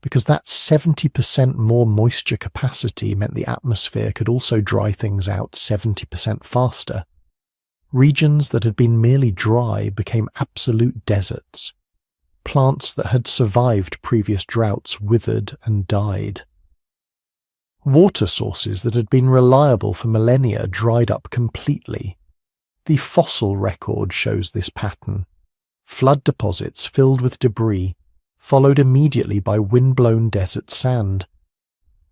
Because that 70% more moisture capacity meant the atmosphere could also dry things out 70% faster. Regions that had been merely dry became absolute deserts. plants that had survived previous droughts withered and died. Water sources that had been reliable for millennia dried up completely. The fossil record shows this pattern. Flood deposits filled with debris, followed immediately by wind-blown desert sand.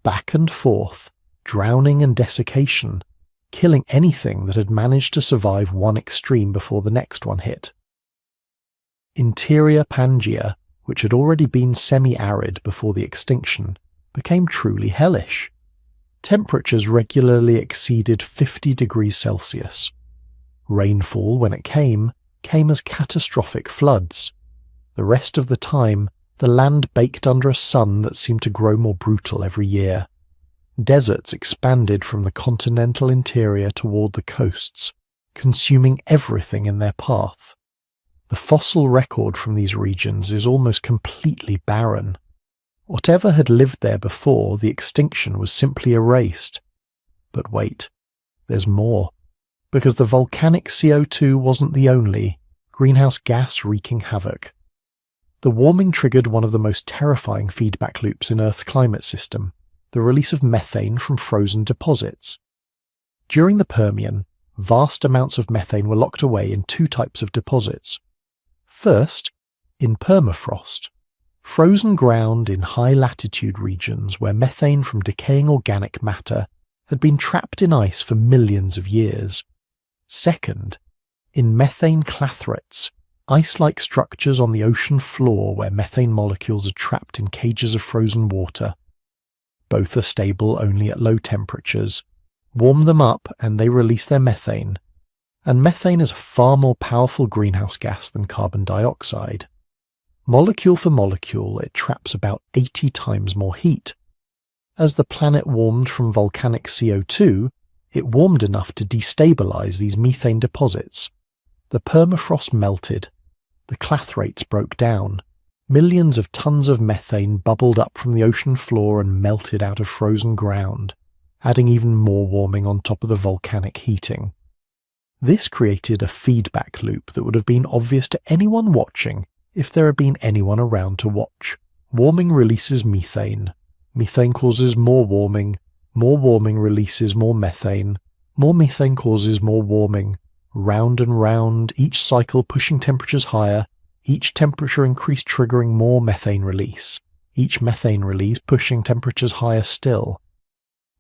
Back and forth, drowning and desiccation, killing anything that had managed to survive one extreme before the next one hit. Interior Pangaea, which had already been semi-arid before the extinction, became truly hellish. Temperatures regularly exceeded 50 degrees Celsius. Rainfall, when it came as catastrophic floods. The rest of the time, the land baked under a sun that seemed to grow more brutal every year. Deserts expanded from the continental interior toward the coasts, consuming everything in their path. The fossil record from these regions is almost completely barren. Whatever had lived there before the extinction was simply erased. But wait, there's more. Because the volcanic CO2 wasn't the only greenhouse gas wreaking havoc. The warming triggered one of the most terrifying feedback loops in Earth's climate system, the release of methane from frozen deposits. During the Permian, vast amounts of methane were locked away in two types of deposits. First, in permafrost, frozen ground in high-latitude regions where methane from decaying organic matter had been trapped in ice for millions of years. Second, in methane clathrates, ice-like structures on the ocean floor where methane molecules are trapped in cages of frozen water. Both are stable only at low temperatures. Warm them up and they release their methane. And methane is a far more powerful greenhouse gas than carbon dioxide. Molecule for molecule, it traps about 80 times more heat. As the planet warmed from volcanic CO2, it warmed enough to destabilize these methane deposits. The permafrost melted. The clathrates broke down. Millions of tons of methane bubbled up from the ocean floor and melted out of frozen ground, adding even more warming on top of the volcanic heating. This created a feedback loop that would have been obvious to anyone watching if there had been anyone around to watch. Warming releases methane. Methane causes more warming releases more methane causes more warming. Round and round, each cycle pushing temperatures higher, each temperature increase triggering more methane release, each methane release pushing temperatures higher still.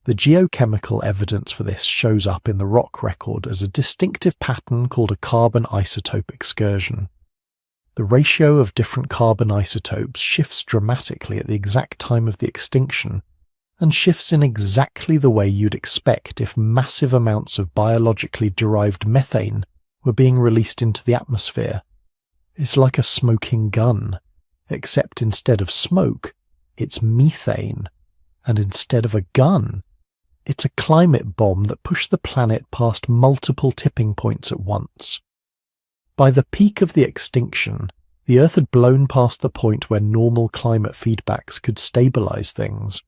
The geochemical evidence for this shows up in the rock record as a distinctive pattern called a carbon isotope excursion. The ratio of different carbon isotopes shifts dramatically at the exact time of the extinction, and shifts in exactly the way you'd expect if massive amounts of biologically derived methane were being released into the atmosphere. It's like a smoking gun, except instead of smoke, it's methane, and instead of a gun, it's a climate bomb that pushed the planet past multiple tipping points at once. By the peak of the extinction, the Earth had blown past the point where normal climate feedbacks could stabilize things.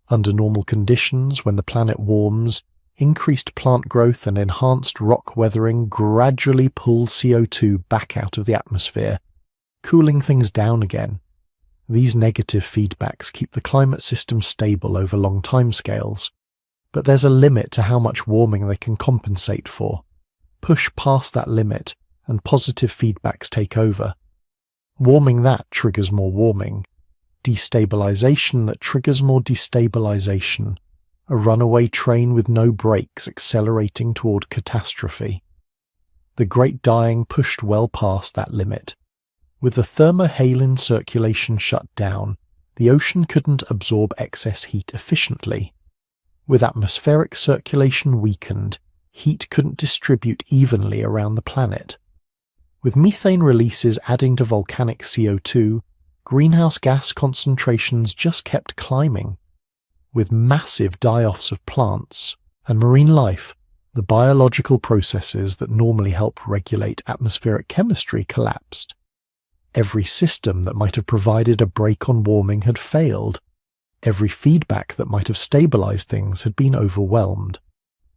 Under normal conditions, when the planet warms, increased plant growth and enhanced rock weathering gradually pull CO2 back out of the atmosphere, cooling things down again. These negative feedbacks keep the climate system stable over long timescales, but there's a limit to how much warming they can compensate for. Push past that limit, and positive feedbacks take over. Warming that triggers more warming. Destabilization that triggers more destabilization. A runaway train with no brakes accelerating toward catastrophe. The Great Dying pushed well past that limit. With the thermohaline circulation shut down, the ocean couldn't absorb excess heat efficiently. With atmospheric circulation weakened, heat couldn't distribute evenly around the planet. With methane releases adding to volcanic CO2, greenhouse gas concentrations just kept climbing. With massive die-offs of plants and marine life, the biological processes that normally help regulate atmospheric chemistry collapsed. Every system that might have provided a brake on warming had failed. Every feedback that might have stabilized things had been overwhelmed.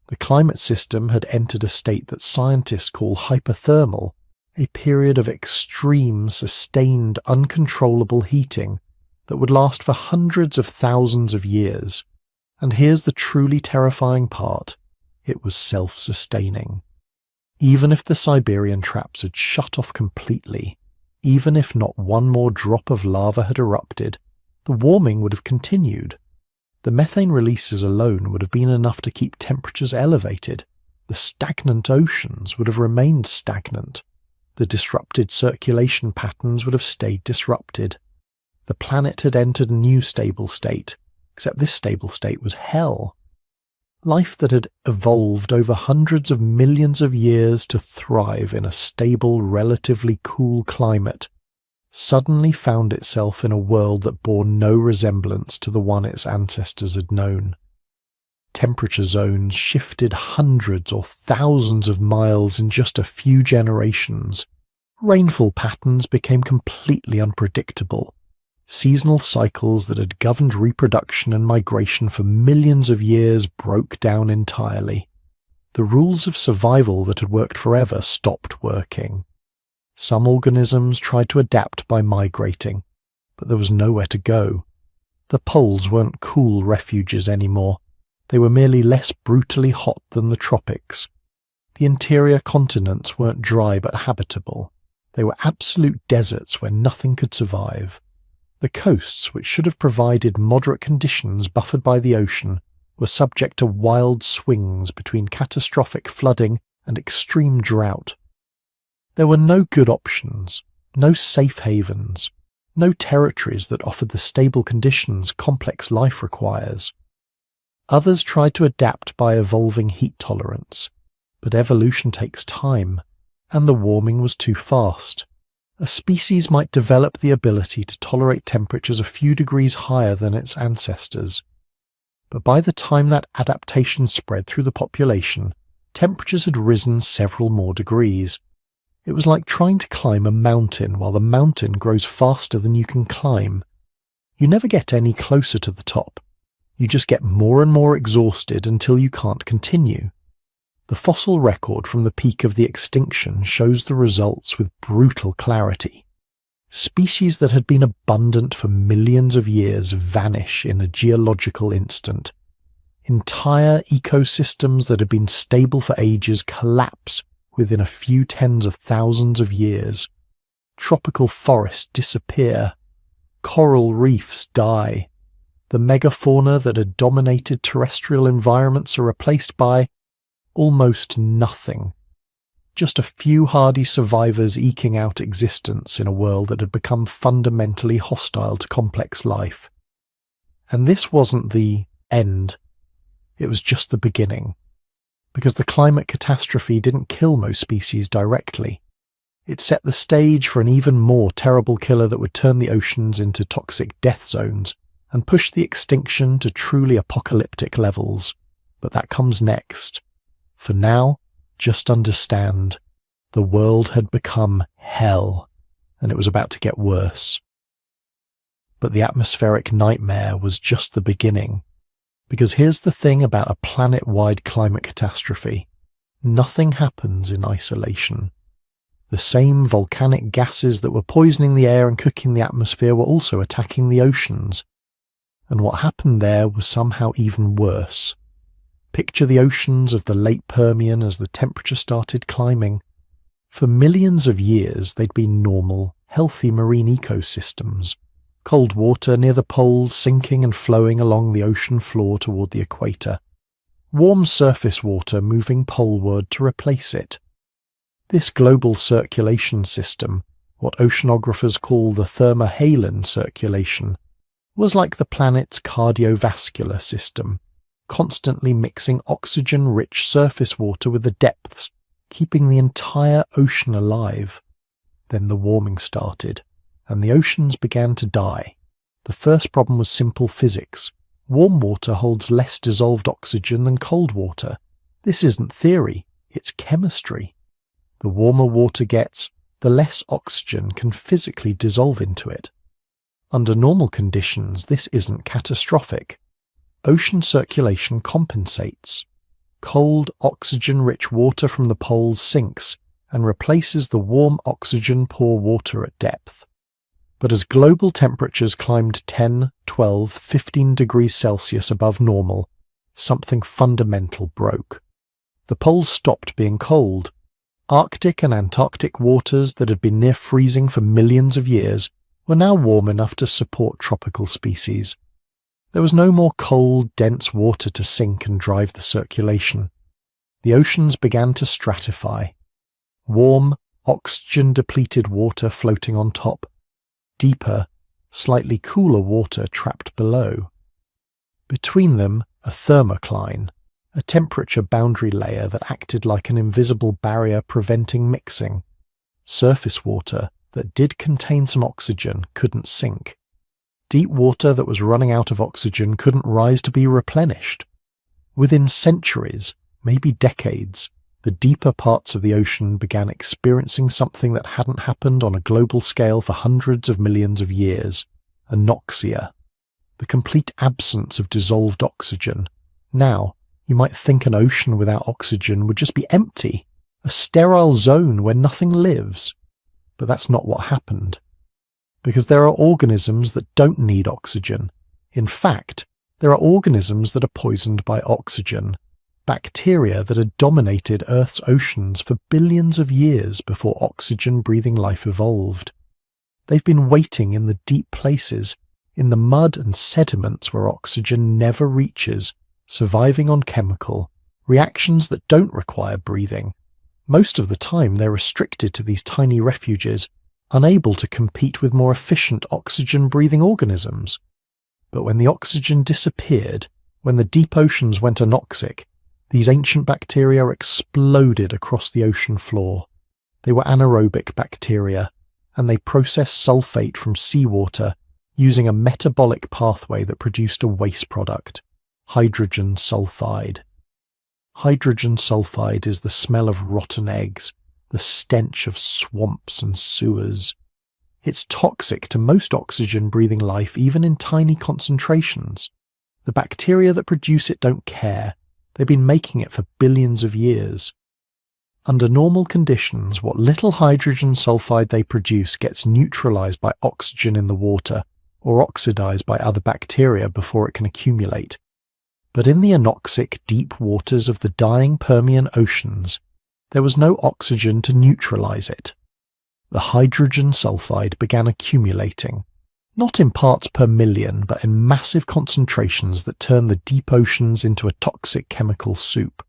The climate system had entered a state that scientists call hypothermal, a period of extreme, sustained, uncontrollable heating that would last for hundreds of thousands of years. And here's the truly terrifying part: it was self-sustaining. Even if the Siberian traps had shut off completely, even if not one more drop of lava had erupted, the warming would have continued. The methane releases alone would have been enough to keep temperatures elevated. The stagnant oceans would have remained stagnant. The disrupted circulation patterns would have stayed disrupted. The planet had entered a new stable state, except this stable state was hell. Life that had evolved over hundreds of millions of years to thrive in a stable, relatively cool climate suddenly found itself in a world that bore no resemblance to the one its ancestors had known. Temperature zones shifted hundreds or thousands of miles in just a few generations. Rainfall patterns became completely unpredictable. Seasonal cycles that had governed reproduction and migration for millions of years broke down entirely. The rules of survival that had worked forever stopped working. Some organisms tried to adapt by migrating, but there was nowhere to go. The poles weren't cool refuges anymore. They were merely less brutally hot than the tropics. The interior continents weren't dry but habitable. They were absolute deserts where nothing could survive. The coasts, which should have provided moderate conditions buffered by the ocean, were subject to wild swings between catastrophic flooding and extreme drought. There were no good options, no safe havens, no territories that offered the stable conditions complex life requires. Others tried to adapt by evolving heat tolerance, but evolution takes time, and the warming was too fast. A species might develop the ability to tolerate temperatures a few degrees higher than its ancestors, but by the time that adaptation spread through the population, temperatures had risen several more degrees. It was like trying to climb a mountain while the mountain grows faster than you can climb. You never get any closer to the top. You just get more and more exhausted until you can't continue. The fossil record from the peak of the extinction shows the results with brutal clarity. Species that had been abundant for millions of years vanish in a geological instant. Entire ecosystems that had been stable for ages collapse within a few tens of thousands of years. Tropical forests disappear. Coral reefs die. The megafauna that had dominated terrestrial environments are replaced by almost nothing. Just a few hardy survivors eking out existence in a world that had become fundamentally hostile to complex life. And this wasn't the end. It was just the beginning. Because the climate catastrophe didn't kill most species directly. It set the stage for an even more terrible killer that would turn the oceans into toxic death zones and push the extinction to truly apocalyptic levels. But that comes next. For now, just understand, the world had become hell, and it was about to get worse. But the atmospheric nightmare was just the beginning. Because here's the thing about a planet-wide climate catastrophe. Nothing happens in isolation. The same volcanic gases that were poisoning the air and cooking the atmosphere were also attacking the oceans. And what happened there was somehow even worse. Picture the oceans of the late Permian as the temperature started climbing. For millions of years, they'd been normal, healthy marine ecosystems. Cold water near the poles sinking and flowing along the ocean floor toward the equator. Warm surface water moving poleward to replace it. This global circulation system, what oceanographers call the thermohaline circulation, was like the planet's cardiovascular system, constantly mixing oxygen-rich surface water with the depths, keeping the entire ocean alive. Then the warming started, and the oceans began to die. The first problem was simple physics. Warm water holds less dissolved oxygen than cold water. This isn't theory, it's chemistry. The warmer water gets, the less oxygen can physically dissolve into it. Under normal conditions, this isn't catastrophic. Ocean circulation compensates. Cold, oxygen-rich water from the poles sinks, and replaces the warm oxygen-poor water at depth. But as global temperatures climbed 10, 12, 15 degrees Celsius above normal, something fundamental broke. The poles stopped being cold. Arctic and Antarctic waters that had been near freezing for millions of years were now warm enough to support tropical species. There was no more cold, dense water to sink and drive the circulation. The oceans began to stratify. Warm, oxygen-depleted water floating on top. Deeper, slightly cooler water trapped below. Between them, a thermocline, a temperature boundary layer that acted like an invisible barrier preventing mixing. Surface water that did contain some oxygen couldn't sink. Deep water that was running out of oxygen couldn't rise to be replenished. Within centuries, maybe decades, the deeper parts of the ocean began experiencing something that hadn't happened on a global scale for hundreds of millions of years: anoxia, the complete absence of dissolved oxygen. Now, you might think an ocean without oxygen would just be empty, a sterile zone where nothing lives. But that's not what happened. Because there are organisms that don't need oxygen. In fact, there are organisms that are poisoned by oxygen, bacteria that had dominated Earth's oceans for billions of years before oxygen-breathing life evolved. They've been waiting in the deep places, in the mud and sediments where oxygen never reaches, surviving on chemical reactions that don't require breathing. Most of the time they're restricted to these tiny refuges, unable to compete with more efficient oxygen-breathing organisms. But when the oxygen disappeared, when the deep oceans went anoxic, these ancient bacteria exploded across the ocean floor. They were anaerobic bacteria, and they processed sulfate from seawater using a metabolic pathway that produced a waste product, hydrogen sulfide. Hydrogen sulfide is the smell of rotten eggs, the stench of swamps and sewers. It's toxic to most oxygen-breathing life, even in tiny concentrations. The bacteria that produce it don't care. They've been making it for billions of years. Under normal conditions, what little hydrogen sulfide they produce gets neutralized by oxygen in the water, or oxidized by other bacteria before it can accumulate. But in the anoxic deep waters of the dying Permian oceans, there was no oxygen to neutralize it. The hydrogen sulfide began accumulating, not in parts per million, but in massive concentrations that turned the deep oceans into a toxic chemical soup.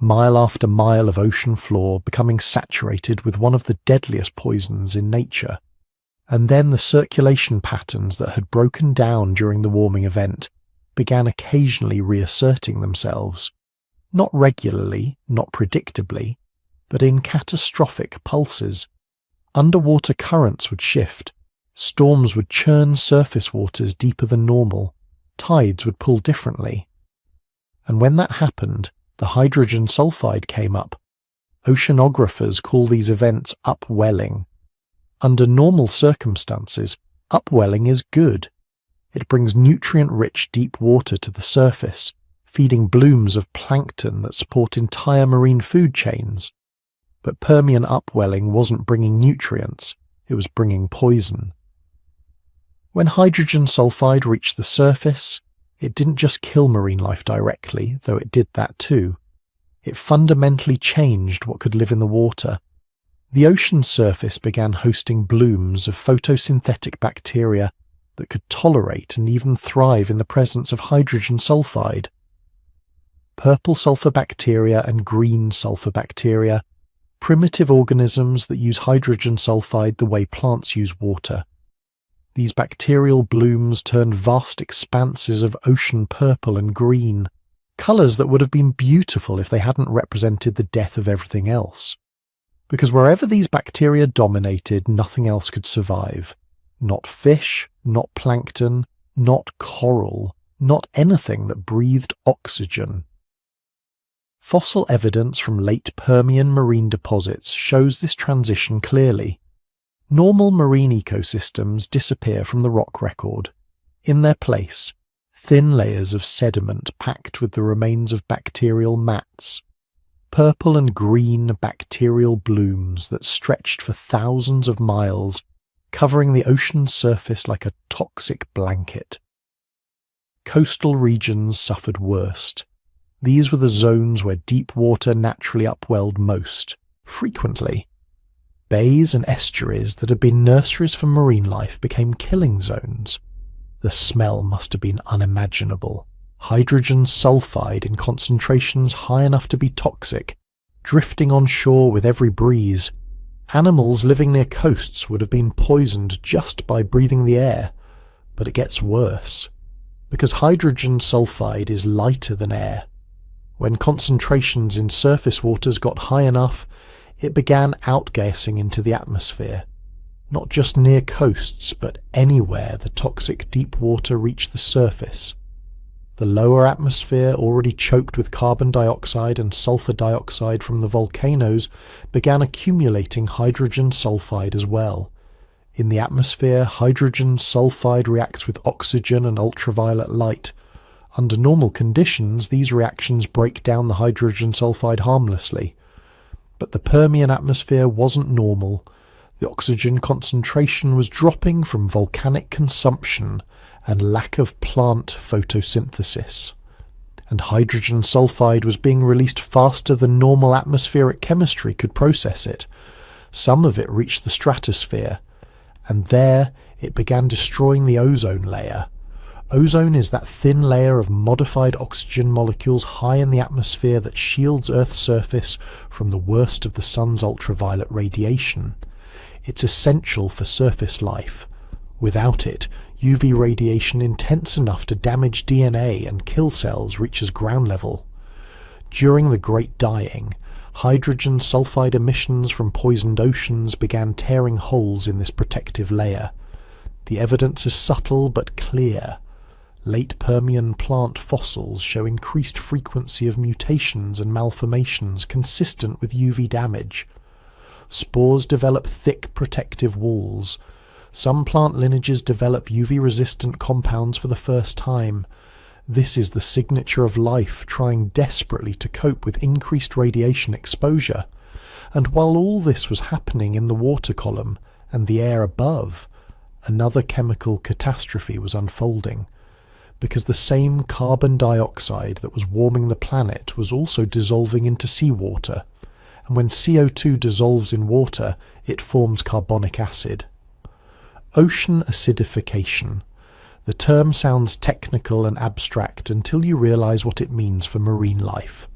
Mile after mile of ocean floor becoming saturated with one of the deadliest poisons in nature. And then the circulation patterns that had broken down during the warming event began occasionally reasserting themselves. Not regularly, not predictably, but in catastrophic pulses. Underwater currents would shift. Storms would churn surface waters deeper than normal. Tides would pull differently. And when that happened, the hydrogen sulfide came up. Oceanographers call these events upwelling. Under normal circumstances, upwelling is good. It brings nutrient-rich deep water to the surface, feeding blooms of plankton that support entire marine food chains. But Permian upwelling wasn't bringing nutrients, it was bringing poison. When hydrogen sulfide reached the surface, it didn't just kill marine life directly, though it did that too. It fundamentally changed what could live in the water. The ocean surface began hosting blooms of photosynthetic bacteria that could tolerate and even thrive in the presence of hydrogen sulfide. Purple sulfur bacteria and green sulfur bacteria, primitive organisms that use hydrogen sulfide the way plants use water. These bacterial blooms turned vast expanses of ocean purple and green, colours that would have been beautiful if they hadn't represented the death of everything else. Because wherever these bacteria dominated, nothing else could survive. Not fish, not plankton, not coral, not anything that breathed oxygen. Fossil evidence from late Permian marine deposits shows this transition clearly. Normal marine ecosystems disappear from the rock record. In their place, thin layers of sediment packed with the remains of bacterial mats. purple and green bacterial blooms that stretched for thousands of miles, covering the ocean's surface like a toxic blanket. Coastal regions suffered worst. These were the zones where deep water naturally upwelled most, frequently. Bays and estuaries that had been nurseries for marine life became killing zones. The smell must have been unimaginable. Hydrogen sulfide in concentrations high enough to be toxic, drifting on shore with every breeze. Animals living near coasts would have been poisoned just by breathing the air. But it gets worse. Because hydrogen sulfide is lighter than air. When concentrations in surface waters got high enough, it began outgassing into the atmosphere. Not just near coasts, but anywhere the toxic deep water reached the surface. The lower atmosphere, already choked with carbon dioxide and sulfur dioxide from the volcanoes, began accumulating hydrogen sulfide as well. In the atmosphere, hydrogen sulfide reacts with oxygen and ultraviolet light. Under normal conditions, these reactions break down the hydrogen sulfide harmlessly. But the Permian atmosphere wasn't normal. The oxygen concentration was dropping from volcanic consumption and lack of plant photosynthesis. And hydrogen sulfide was being released faster than normal atmospheric chemistry could process it. Some of it reached the stratosphere, and there it began destroying the ozone layer. Ozone is that thin layer of modified oxygen molecules high in the atmosphere that shields Earth's surface from the worst of the sun's ultraviolet radiation. It's essential for surface life. Without it, UV radiation intense enough to damage DNA and kill cells reaches ground level. During the Great Dying, hydrogen sulfide emissions from poisoned oceans began tearing holes in this protective layer. The evidence is subtle but clear. Late Permian plant fossils show increased frequency of mutations and malformations consistent with UV damage. Spores develop thick protective walls. Some plant lineages develop UV-resistant compounds for the first time. This is the signature of life trying desperately to cope with increased radiation exposure. And while all this was happening in the water column and the air above, another chemical catastrophe was unfolding. Because the same carbon dioxide that was warming the planet was also dissolving into seawater. And when CO2 dissolves in water, it forms carbonic acid. Ocean acidification. The term sounds technical and abstract until you realize what it means for marine life.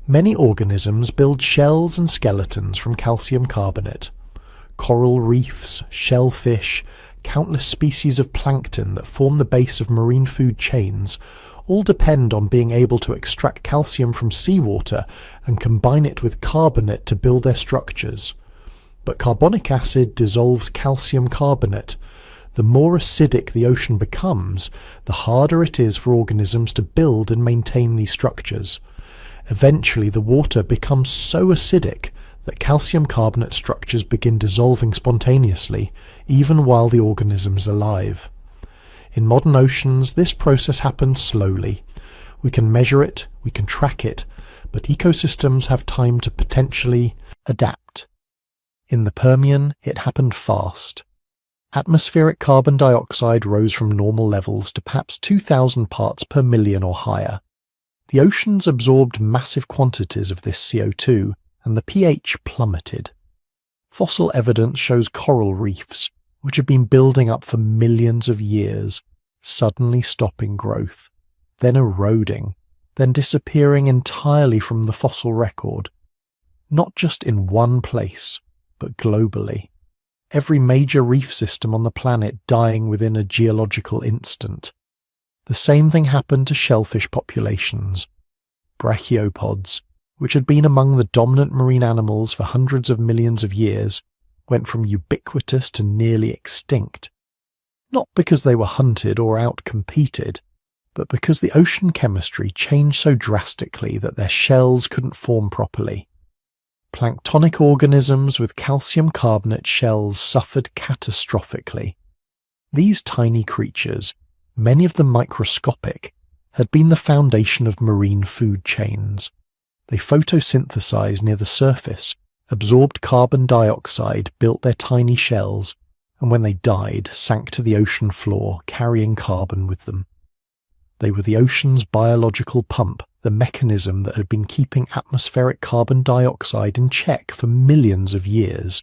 Many organisms build shells and skeletons from calcium carbonate. Coral reefs, shellfish, countless species of plankton that form the base of marine food chains all depend on being able to extract calcium from seawater and combine it with carbonate to build their structures. But carbonic acid dissolves calcium carbonate. The more acidic the ocean becomes, the harder it is for organisms to build and maintain these structures. Eventually, the water becomes so acidic that calcium carbonate structures begin dissolving spontaneously, even while the organism is alive. In modern oceans, this process happens slowly. We can measure it, we can track it, but ecosystems have time to potentially adapt. In the Permian, it happened fast. Atmospheric carbon dioxide rose from normal levels to perhaps 2,000 parts per million or higher. The oceans absorbed massive quantities of this CO2, and the pH plummeted. Fossil evidence shows coral reefs, which had been building up for millions of years, suddenly stopping growth, then eroding, then disappearing entirely from the fossil record. Not just in one place, but globally. Every major reef system on the planet dying within a geological instant. The same thing happened to shellfish populations. Brachiopods, which had been among the dominant marine animals for hundreds of millions of years, went from ubiquitous to nearly extinct. Not because they were hunted or outcompeted, but because the ocean chemistry changed so drastically that their shells couldn't form properly. Planktonic organisms with calcium carbonate shells suffered catastrophically. These tiny creatures, many of them microscopic, had been the foundation of marine food chains. They photosynthesized near the surface, absorbed carbon dioxide, built their tiny shells, and when they died, sank to the ocean floor, carrying carbon with them. They were the ocean's biological pump, the mechanism that had been keeping atmospheric carbon dioxide in check for millions of years.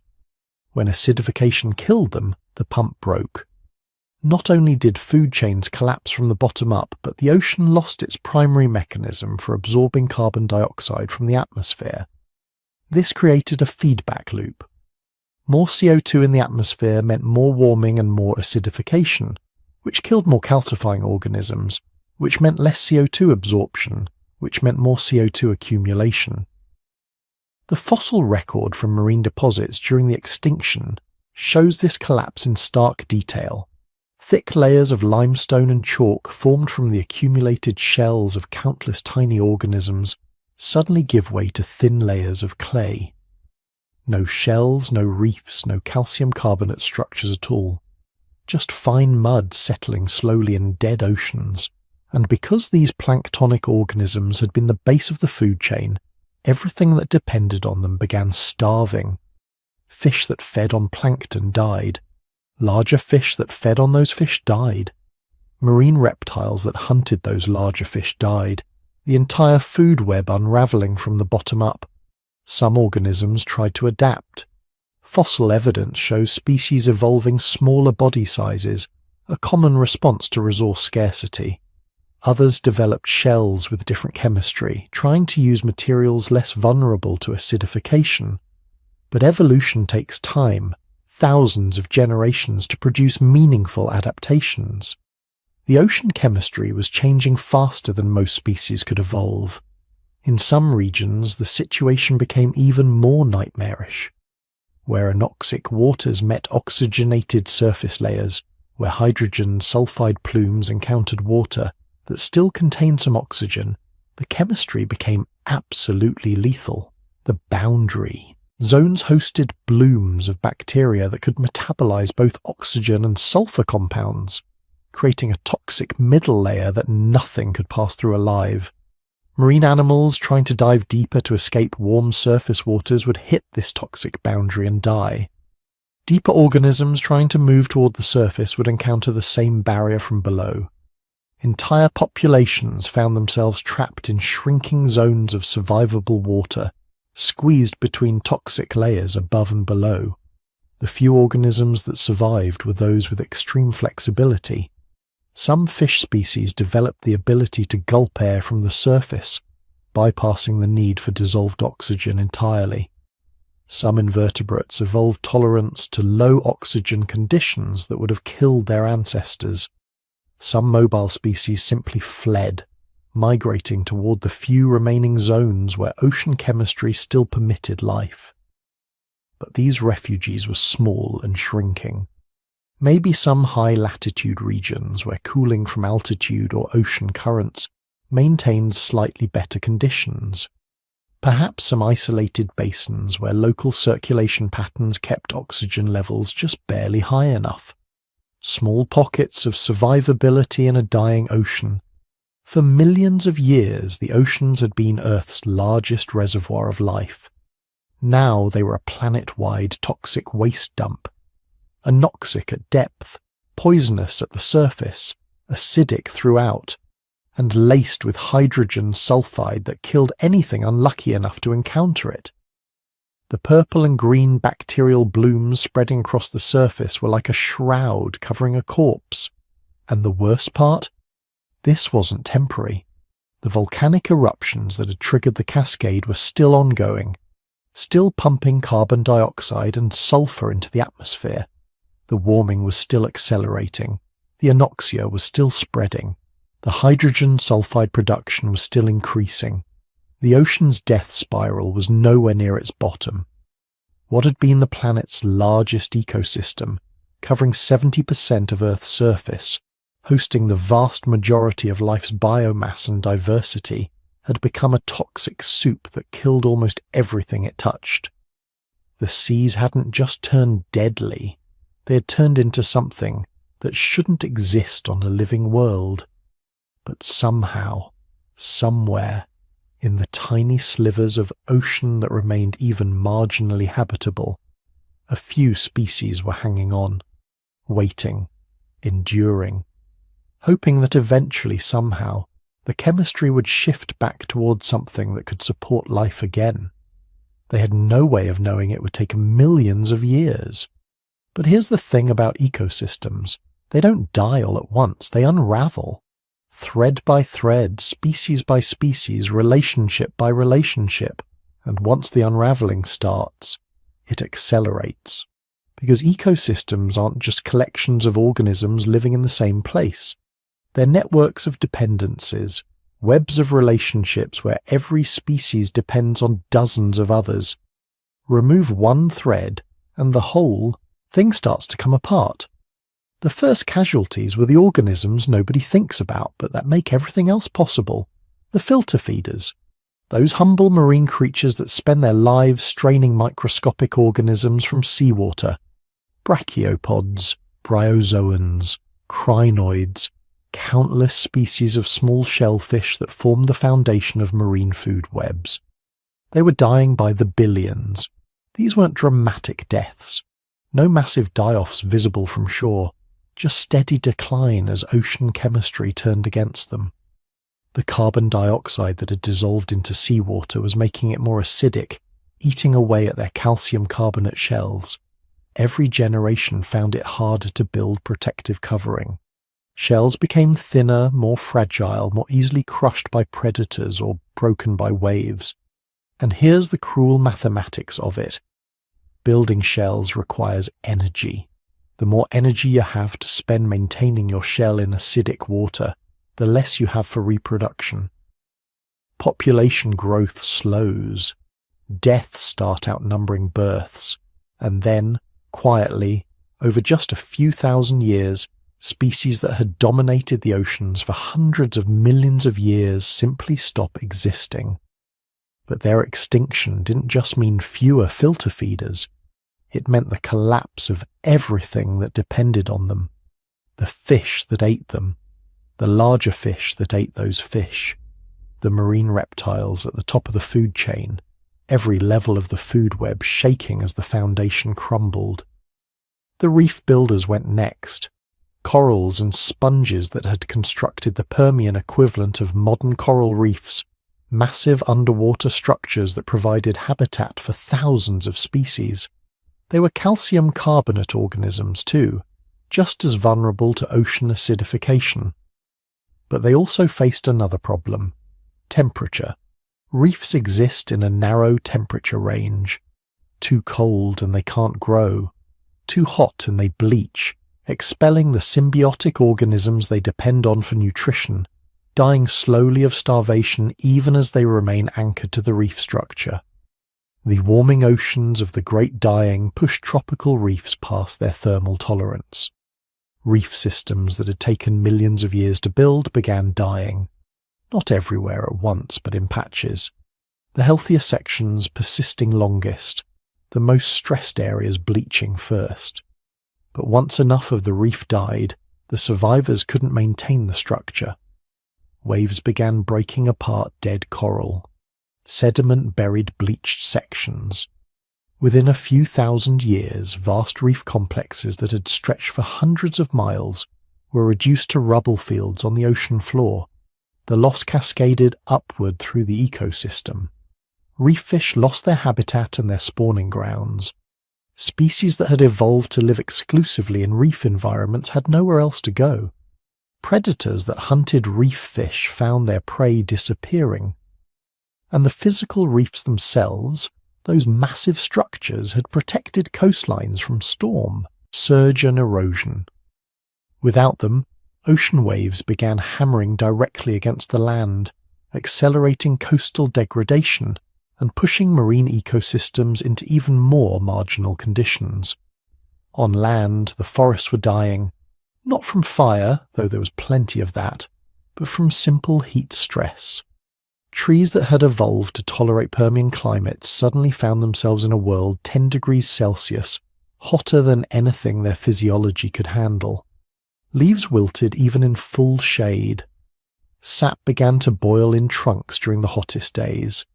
When acidification killed them, the pump broke. Not only did food chains collapse from the bottom up, but the ocean lost its primary mechanism for absorbing carbon dioxide from the atmosphere. This created a feedback loop. More CO2 in the atmosphere meant more warming and more acidification, which killed more calcifying organisms, which meant less CO2 absorption, which meant more CO2 accumulation. The fossil record from marine deposits during the extinction shows this collapse in stark detail. Thick layers of limestone and chalk formed from the accumulated shells of countless tiny organisms suddenly give way to thin layers of clay. No shells, no reefs, no calcium carbonate structures at all. Just fine mud settling slowly in dead oceans. And because these planktonic organisms had been the base of the food chain, everything that depended on them began starving. Fish that fed on plankton died. Larger fish that fed on those fish died. Marine reptiles that hunted those larger fish died, the entire food web unravelling from the bottom up. Some organisms tried to adapt. Fossil evidence shows species evolving smaller body sizes, a common response to resource scarcity. Others developed shells with different chemistry, trying to use materials less vulnerable to acidification. But evolution takes time, thousands of generations to produce meaningful adaptations. The ocean chemistry was changing faster than most species could evolve. In some regions, the situation became even more nightmarish. Where anoxic waters met oxygenated surface layers, where hydrogen sulfide plumes encountered water that still contained some oxygen, the chemistry became absolutely lethal. The boundary. Zones hosted blooms of bacteria that could metabolize both oxygen and sulfur compounds, creating a toxic middle layer that nothing could pass through alive. Marine animals trying to dive deeper to escape warm surface waters would hit this toxic boundary and die. Deeper organisms trying to move toward the surface would encounter the same barrier from below. Entire populations found themselves trapped in shrinking zones of survivable water, squeezed between toxic layers above and below. The few organisms that survived were those with extreme flexibility. Some fish species developed the ability to gulp air from the surface, bypassing the need for dissolved oxygen entirely. Some invertebrates evolved tolerance to low oxygen conditions that would have killed their ancestors. Some mobile species simply fled, migrating toward the few remaining zones where ocean chemistry still permitted life. But these refugees were small and shrinking. Maybe some high-latitude regions where cooling from altitude or ocean currents maintained slightly better conditions. Perhaps some isolated basins where local circulation patterns kept oxygen levels just barely high enough. Small pockets of survivability in a dying ocean. For millions of years, the oceans had been Earth's largest reservoir of life. Now they were a planet-wide toxic waste dump. Anoxic at depth, poisonous at the surface, acidic throughout, and laced with hydrogen sulfide that killed anything unlucky enough to encounter it. The purple and green bacterial blooms spreading across the surface were like a shroud covering a corpse. And the worst part? This wasn't temporary. The volcanic eruptions that had triggered the cascade were still ongoing, still pumping carbon dioxide and sulfur into the atmosphere. The warming was still accelerating. The anoxia was still spreading. The hydrogen sulfide production was still increasing. The ocean's death spiral was nowhere near its bottom. What had been the planet's largest ecosystem, covering 70% of Earth's surface, hosting the vast majority of life's biomass and diversity, had become a toxic soup that killed almost everything it touched. The seas hadn't just turned deadly, they had turned into something that shouldn't exist on a living world. But somehow, somewhere, in the tiny slivers of ocean that remained even marginally habitable, a few species were hanging on, waiting, enduring, hoping that eventually somehow the chemistry would shift back towards something that could support life again. They had no way of knowing it would take millions of years. But here's the thing about ecosystems. They don't die all at once, they unravel. Thread by thread, species by species, relationship by relationship, and once the unraveling starts, it accelerates. Because ecosystems aren't just collections of organisms living in the same place. They're networks of dependencies, webs of relationships where every species depends on dozens of others. Remove one thread, and the whole thing starts to come apart. The first casualties were the organisms nobody thinks about, but that make everything else possible. The filter feeders. Those humble marine creatures that spend their lives straining microscopic organisms from seawater. Brachiopods, bryozoans, crinoids, countless species of small shellfish that form the foundation of marine food webs. They were dying by the billions. These weren't dramatic deaths. No massive die-offs visible from shore. Just steady decline as ocean chemistry turned against them. The carbon dioxide that had dissolved into seawater was making it more acidic, eating away at their calcium carbonate shells. Every generation found it harder to build protective covering. Shells became thinner, more fragile, more easily crushed by predators or broken by waves. And here's the cruel mathematics of it. Building shells requires energy. The more energy you have to spend maintaining your shell in acidic water, the less you have for reproduction. Population growth slows. Deaths start outnumbering births. And then, quietly, over just a few thousand years, species that had dominated the oceans for hundreds of millions of years simply stop existing. But their extinction didn't just mean fewer filter feeders. It meant the collapse of everything that depended on them. The fish that ate them, the larger fish that ate those fish, the marine reptiles at the top of the food chain, every level of the food web shaking as the foundation crumbled. The reef builders went next. Corals and sponges that had constructed the Permian equivalent of modern coral reefs, massive underwater structures that provided habitat for thousands of species. They were calcium carbonate organisms too, just as vulnerable to ocean acidification. But they also faced another problem: temperature. Reefs exist in a narrow temperature range. Too cold and they can't grow. Too hot and they bleach, expelling the symbiotic organisms they depend on for nutrition, dying slowly of starvation even as they remain anchored to the reef structure. The warming oceans of the Great Dying pushed tropical reefs past their thermal tolerance. Reef systems that had taken millions of years to build began dying. Not everywhere at once, but in patches. The healthier sections persisting longest, the most stressed areas bleaching first. But once enough of the reef died, the survivors couldn't maintain the structure. Waves began breaking apart dead coral. Sediment buried bleached sections. Within a few thousand years, vast reef complexes that had stretched for hundreds of miles were reduced to rubble fields on the ocean floor. The loss cascaded upward through the ecosystem. Reef fish lost their habitat and their spawning grounds. Species that had evolved to live exclusively in reef environments had nowhere else to go. Predators that hunted reef fish found their prey disappearing. And the physical reefs themselves, those massive structures, had protected coastlines from storm, surge and erosion. Without them, ocean waves began hammering directly against the land, accelerating coastal degradation and pushing marine ecosystems into even more marginal conditions. On land, the forests were dying, not from fire, though there was plenty of that, but from simple heat stress. Trees that had evolved to tolerate Permian climates suddenly found themselves in a world 10 degrees Celsius, hotter than anything their physiology could handle. Leaves wilted even in full shade. Sap began to boil in trunks during the hottest days.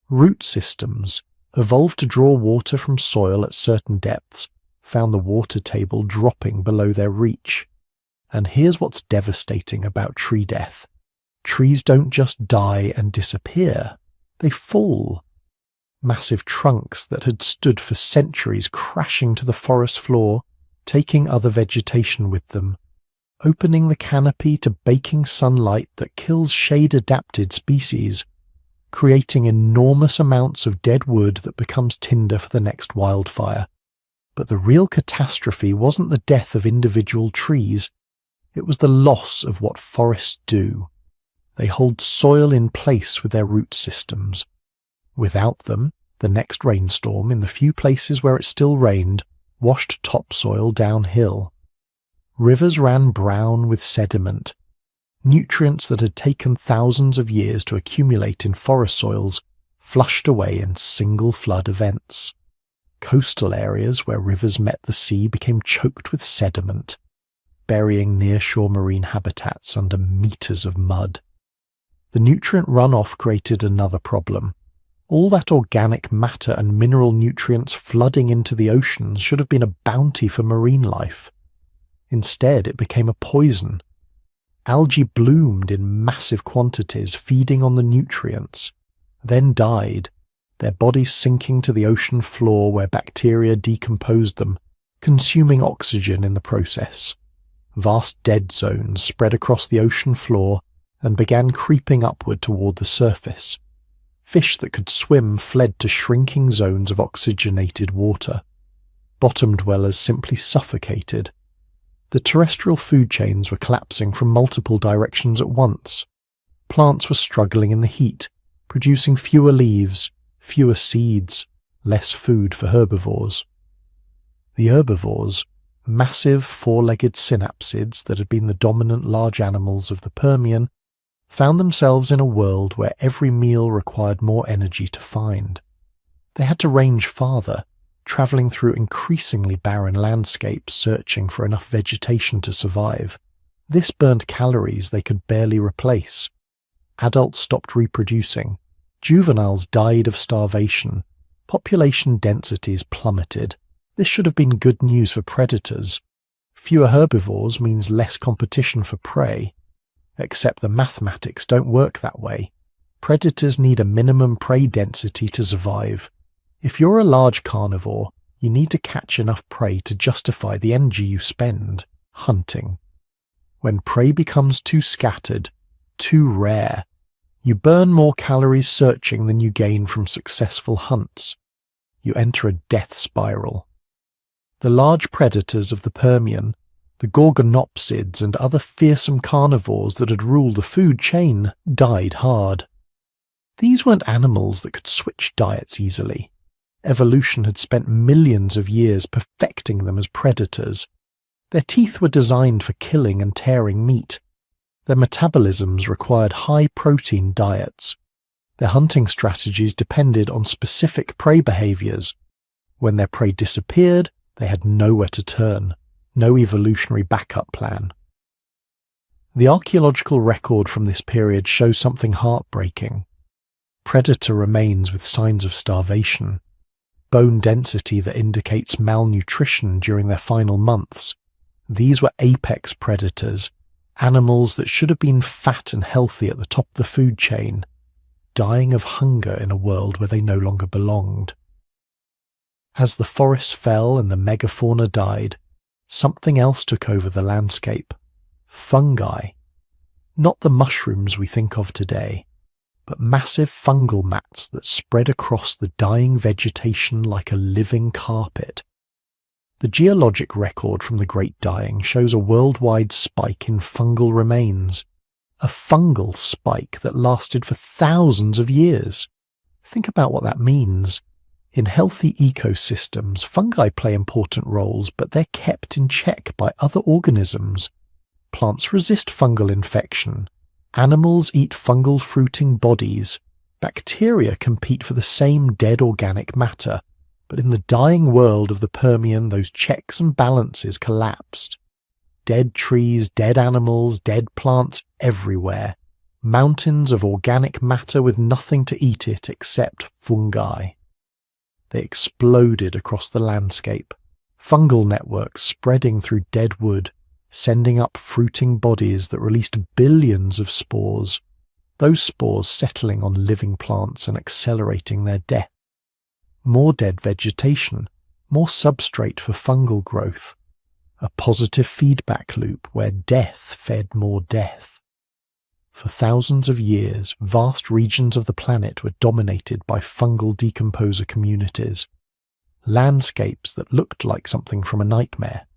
Root systems, evolved to draw water from soil at certain depths, found the water table dropping below their reach. And here's what's devastating about tree death. Trees don't just die and disappear, they fall. Massive trunks that had stood for centuries crashing to the forest floor, taking other vegetation with them, opening the canopy to baking sunlight that kills shade-adapted species, creating enormous amounts of dead wood that becomes tinder for the next wildfire. But the real catastrophe wasn't the death of individual trees, it was the loss of what forests do. They hold soil in place with their root systems. Without them, the next rainstorm, in the few places where it still rained, washed topsoil downhill. Rivers ran brown with sediment. Nutrients that had taken thousands of years to accumulate in forest soils flushed away in single flood events. Coastal areas where rivers met the sea became choked with sediment, burying nearshore marine habitats under meters of mud. The nutrient runoff created another problem. All that organic matter and mineral nutrients flooding into the oceans should have been a bounty for marine life. Instead, it became a poison. Algae bloomed in massive quantities, feeding on the nutrients, then died, their bodies sinking to the ocean floor where bacteria decomposed them, consuming oxygen in the process. Vast dead zones spread across the ocean floor and began creeping upward toward the surface. Fish that could swim fled to shrinking zones of oxygenated water. Bottom dwellers simply suffocated. The terrestrial food chains were collapsing from multiple directions at once. Plants were struggling in the heat, producing fewer leaves, fewer seeds, less food for herbivores. The herbivores, massive four-legged synapsids that had been the dominant large animals of the Permian, found themselves in a world where every meal required more energy to find. They had to range farther, travelling through increasingly barren landscapes searching for enough vegetation to survive. This burned calories they could barely replace. Adults stopped reproducing. Juveniles died of starvation. Population densities plummeted. This should have been good news for predators. Fewer herbivores means less competition for prey. Except the mathematics don't work that way. Predators need a minimum prey density to survive. If you're a large carnivore, you need to catch enough prey to justify the energy you spend hunting. When prey becomes too scattered, too rare, you burn more calories searching than you gain from successful hunts. You enter a death spiral. The large predators of the Permian, the gorgonopsids and other fearsome carnivores that had ruled the food chain, died hard. These weren't animals that could switch diets easily. Evolution had spent millions of years perfecting them as predators. Their teeth were designed for killing and tearing meat. Their metabolisms required high-protein diets. Their hunting strategies depended on specific prey behaviors. When their prey disappeared, they had nowhere to turn. No evolutionary backup plan. The archaeological record from this period shows something heartbreaking. Predator remains with signs of starvation, bone density that indicates malnutrition during their final months. These were apex predators, animals that should have been fat and healthy at the top of the food chain, dying of hunger in a world where they no longer belonged. As the forests fell and the megafauna died, something else took over the landscape. Fungi. Not the mushrooms we think of today, but massive fungal mats that spread across the dying vegetation like a living carpet. The geologic record from the Great Dying shows a worldwide spike in fungal remains. A fungal spike that lasted for thousands of years. Think about what that means. In healthy ecosystems, fungi play important roles, but they're kept in check by other organisms. Plants resist fungal infection. Animals eat fungal fruiting bodies. Bacteria compete for the same dead organic matter. But in the dying world of the Permian, those checks and balances collapsed. Dead trees, dead animals, dead plants everywhere. mountains of organic matter with nothing to eat it except fungi. They exploded across the landscape, fungal networks spreading through dead wood, sending up fruiting bodies that released billions of spores, those spores settling on living plants and accelerating their death. More dead vegetation, more substrate for fungal growth, a positive feedback loop where death fed more death. For thousands of years, vast regions of the planet were dominated by fungal decomposer communities, landscapes that looked like something from a nightmare.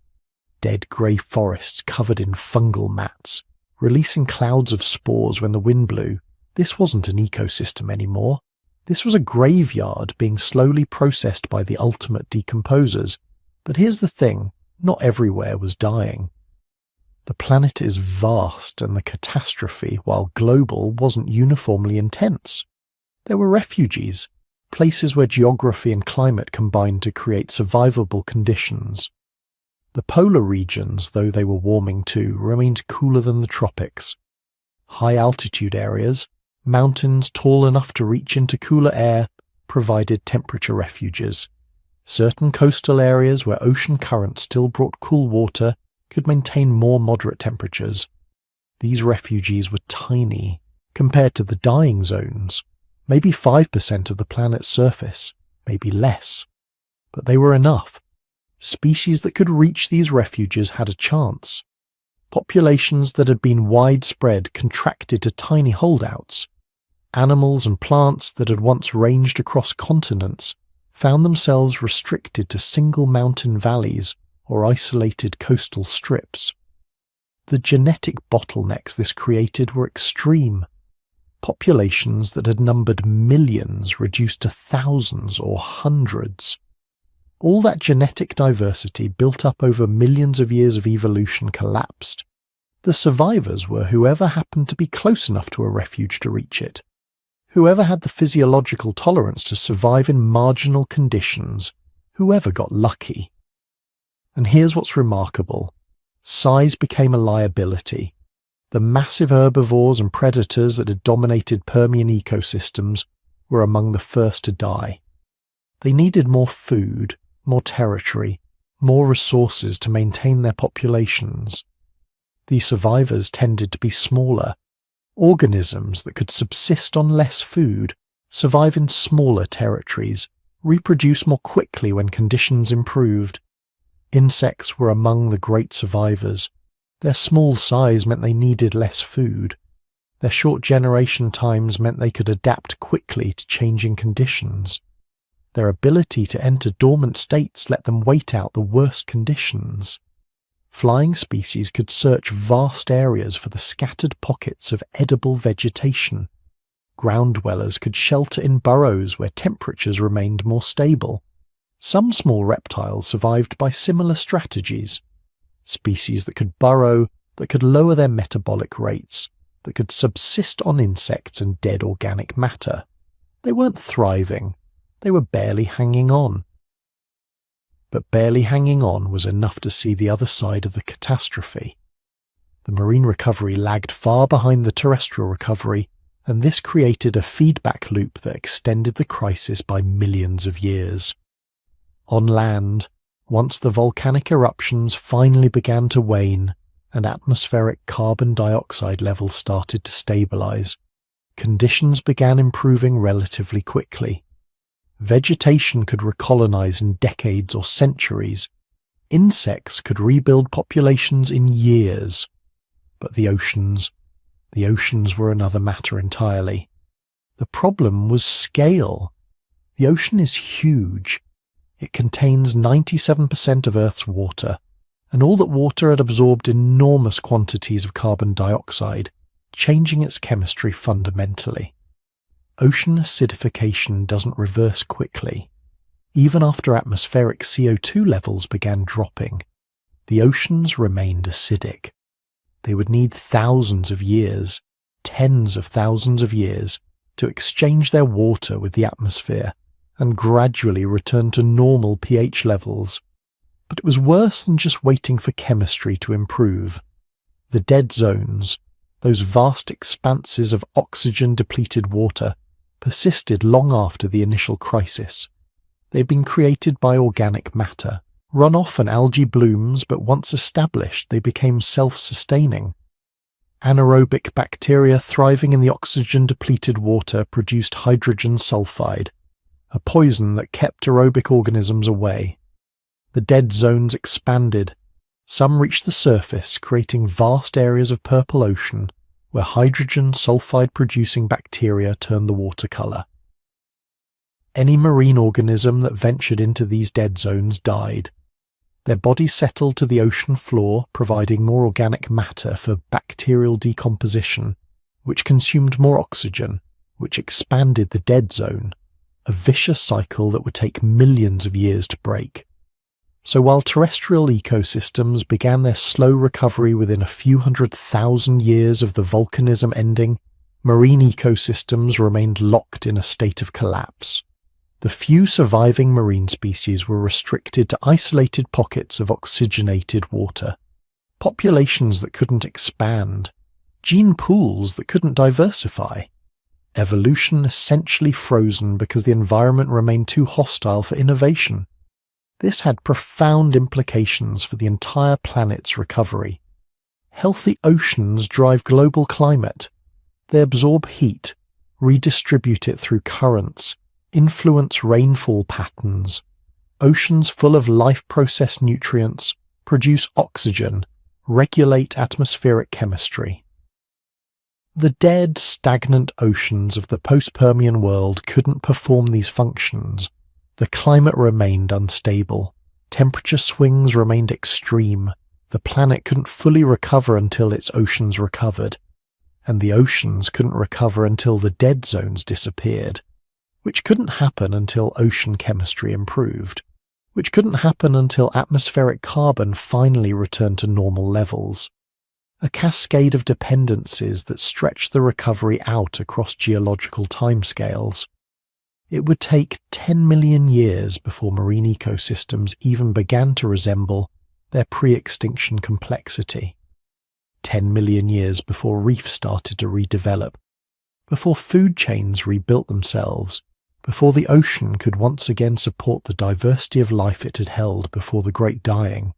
Dead grey forests covered in fungal mats, releasing clouds of spores when the wind blew. This wasn't an ecosystem anymore. This was a graveyard being slowly processed by the ultimate decomposers. But here's the thing, not everywhere was dying. The planet is vast, and the catastrophe, while global, wasn't uniformly intense. There were refuges, places where geography and climate combined to create survivable conditions. The polar regions, though they were warming too, remained cooler than the tropics. High-altitude areas, mountains tall enough to reach into cooler air, provided temperature refuges. Certain coastal areas where ocean currents still brought cool water could maintain more moderate temperatures. These refuges were tiny compared to the dying zones, maybe 5% of the planet's surface, maybe less. But they were enough. Species that could reach these refuges had a chance. Populations that had been widespread contracted to tiny holdouts. Animals and plants that had once ranged across continents found themselves restricted to single mountain valleys or isolated coastal strips. The genetic bottlenecks this created were extreme. Populations that had numbered millions reduced to thousands or hundreds. All that genetic diversity built up over millions of years of evolution collapsed. The survivors were whoever happened to be close enough to a refuge to reach it, whoever had the physiological tolerance to survive in marginal conditions, whoever got lucky. And here's what's remarkable. Size became a liability. The massive herbivores and predators that had dominated Permian ecosystems were among the first to die. They needed more food, more territory, more resources to maintain their populations. These survivors tended to be smaller, organisms that could subsist on less food, survive in smaller territories, reproduce more quickly when conditions improved. Insects were among the great survivors. Their small size meant they needed less food. Their short generation times meant they could adapt quickly to changing conditions. Their ability to enter dormant states let them wait out the worst conditions. Flying species could search vast areas for the scattered pockets of edible vegetation. Ground dwellers could shelter in burrows where temperatures remained more stable. Some small reptiles survived by similar strategies. Species that could burrow, that could lower their metabolic rates, that could subsist on insects and dead organic matter. They weren't thriving. They were barely hanging on. But barely hanging on was enough to see the other side of the catastrophe. The marine recovery lagged far behind the terrestrial recovery, and this created a feedback loop that extended the crisis by millions of years. On land, once the volcanic eruptions finally began to wane and atmospheric carbon dioxide levels started to stabilize, conditions began improving relatively quickly. Vegetation could recolonize in decades or centuries. Insects could rebuild populations in years. But the oceans were another matter entirely. The problem was scale. The ocean is huge. It contains 97% of Earth's water, and all that water had absorbed enormous quantities of carbon dioxide, changing its chemistry fundamentally. Ocean acidification doesn't reverse quickly. Even after atmospheric CO2 levels began dropping, the oceans remained acidic. They would need thousands of years, tens of thousands of years, to exchange their water with the atmosphere and gradually return to normal pH levels. But it was worse than just waiting for chemistry to improve. The dead zones, those vast expanses of oxygen-depleted water, persisted long after the initial crisis. They'd been created by organic matter, runoff and algae blooms, but once established they became self-sustaining. Anaerobic bacteria thriving in the oxygen-depleted water produced hydrogen sulfide, a poison that kept aerobic organisms away. The dead zones expanded. Some reached the surface, creating vast areas of purple ocean where hydrogen sulfide-producing bacteria turned the water colour. Any marine organism that ventured into these dead zones died. Their bodies settled to the ocean floor, providing more organic matter for bacterial decomposition, which consumed more oxygen, which expanded the dead zone, a vicious cycle that would take millions of years to break. So while terrestrial ecosystems began their slow recovery within a few 100,000 years of the volcanism ending, marine ecosystems remained locked in a state of collapse. The few surviving marine species were restricted to isolated pockets of oxygenated water, populations that couldn't expand, gene pools that couldn't diversify, evolution essentially frozen because the environment remained too hostile for innovation. This had profound implications for the entire planet's recovery. Healthy oceans drive global climate. They absorb heat, redistribute it through currents, influence rainfall patterns. Oceans full of life process nutrients produce oxygen, regulate atmospheric chemistry. The dead, stagnant oceans of the post-Permian world couldn't perform these functions. The climate remained unstable. Temperature swings remained extreme. The planet couldn't fully recover until its oceans recovered. And the oceans couldn't recover until the dead zones disappeared. Which couldn't happen until ocean chemistry improved. Which couldn't happen until atmospheric carbon finally returned to normal levels. A cascade of dependencies that stretched the recovery out across geological timescales. It would take 10 million years before marine ecosystems even began to resemble their pre-extinction complexity. 10 million years before reefs started to redevelop, before food chains rebuilt themselves, before the ocean could once again support the diversity of life it had held before the Great Dying.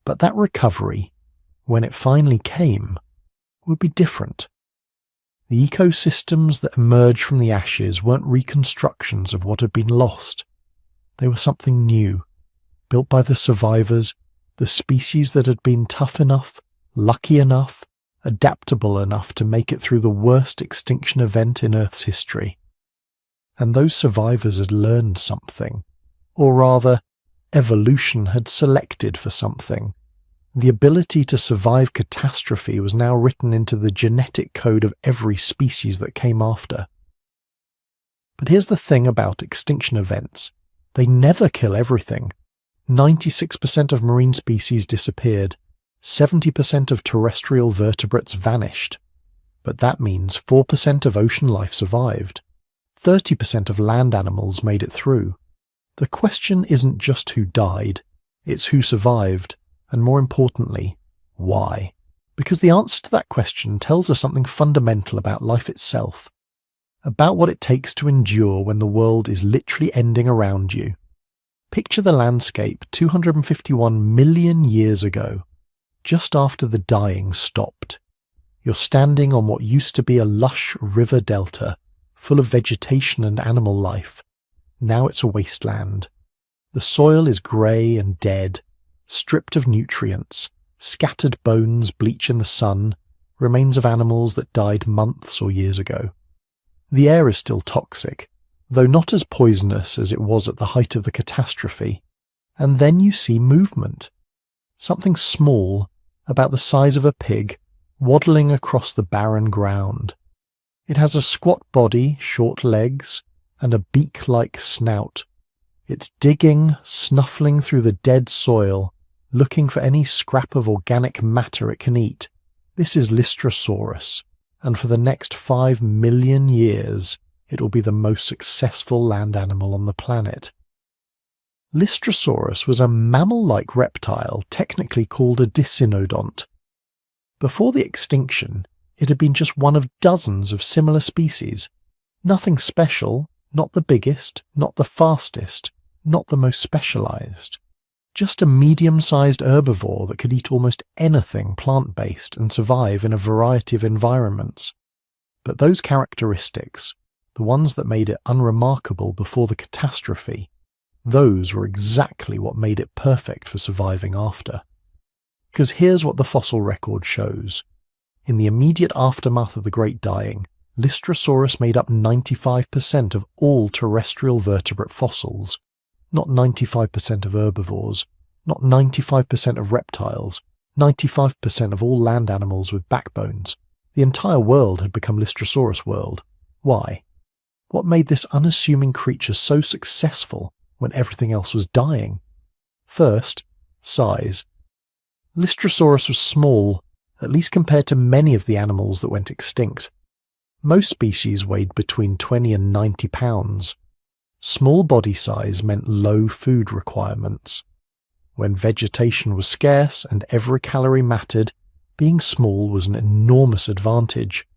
But that recovery, when it finally came, would be different. The ecosystems that emerged from the ashes weren't reconstructions of what had been lost. They were something new, built by the survivors, the species that had been tough enough, lucky enough, adaptable enough to make it through the worst extinction event in Earth's history. And those survivors had learned something, or rather, evolution had selected for something. The ability to survive catastrophe was now written into the genetic code of every species that came after. But here's the thing about extinction events. They never kill everything. 96% of marine species disappeared. 70% of terrestrial vertebrates vanished. But that means 4% of ocean life survived. 30% of land animals made it through. The question isn't just who died, it's who survived. And more importantly, why? Because the answer to that question tells us something fundamental about life itself, about what it takes to endure when the world is literally ending around you. Picture the landscape 251 million years ago, just after the dying stopped. You're standing on what used to be a lush river delta, full of vegetation and animal life. Now it's a wasteland. The soil is grey and dead, stripped of nutrients, scattered bones bleach in the sun, remains of animals that died months or years ago. The air is still toxic, though not as poisonous as it was at the height of the catastrophe. And then you see movement. Something small, about the size of a pig, waddling across the barren ground. It has a squat body, short legs, and a beak-like snout. It's digging, snuffling through the dead soil, looking for any scrap of organic matter it can eat. This is Lystrosaurus, and for the next 5 million years, it will be the most successful land animal on the planet. Lystrosaurus was a mammal-like reptile technically called a dicynodont. Before the extinction, it had been just one of dozens of similar species. Nothing special, not the biggest, not the fastest, not the most specialized. Just a medium-sized herbivore that could eat almost anything plant-based and survive in a variety of environments. But those characteristics, the ones that made it unremarkable before the catastrophe, those were exactly what made it perfect for surviving after. Because here's what the fossil record shows. In the immediate aftermath of the Great Dying, Lystrosaurus made up 95% of all terrestrial vertebrate fossils. Not 95% of herbivores, not 95% of reptiles, 95% of all land animals with backbones. The entire world had become Lystrosaurus world. Why? What made this unassuming creature so successful when everything else was dying? First, size. Lystrosaurus was small, at least compared to many of the animals that went extinct. Most species weighed between 20 and 90 pounds. Small body size meant low food requirements. When vegetation was scarce and every calorie mattered, being small was an enormous advantage.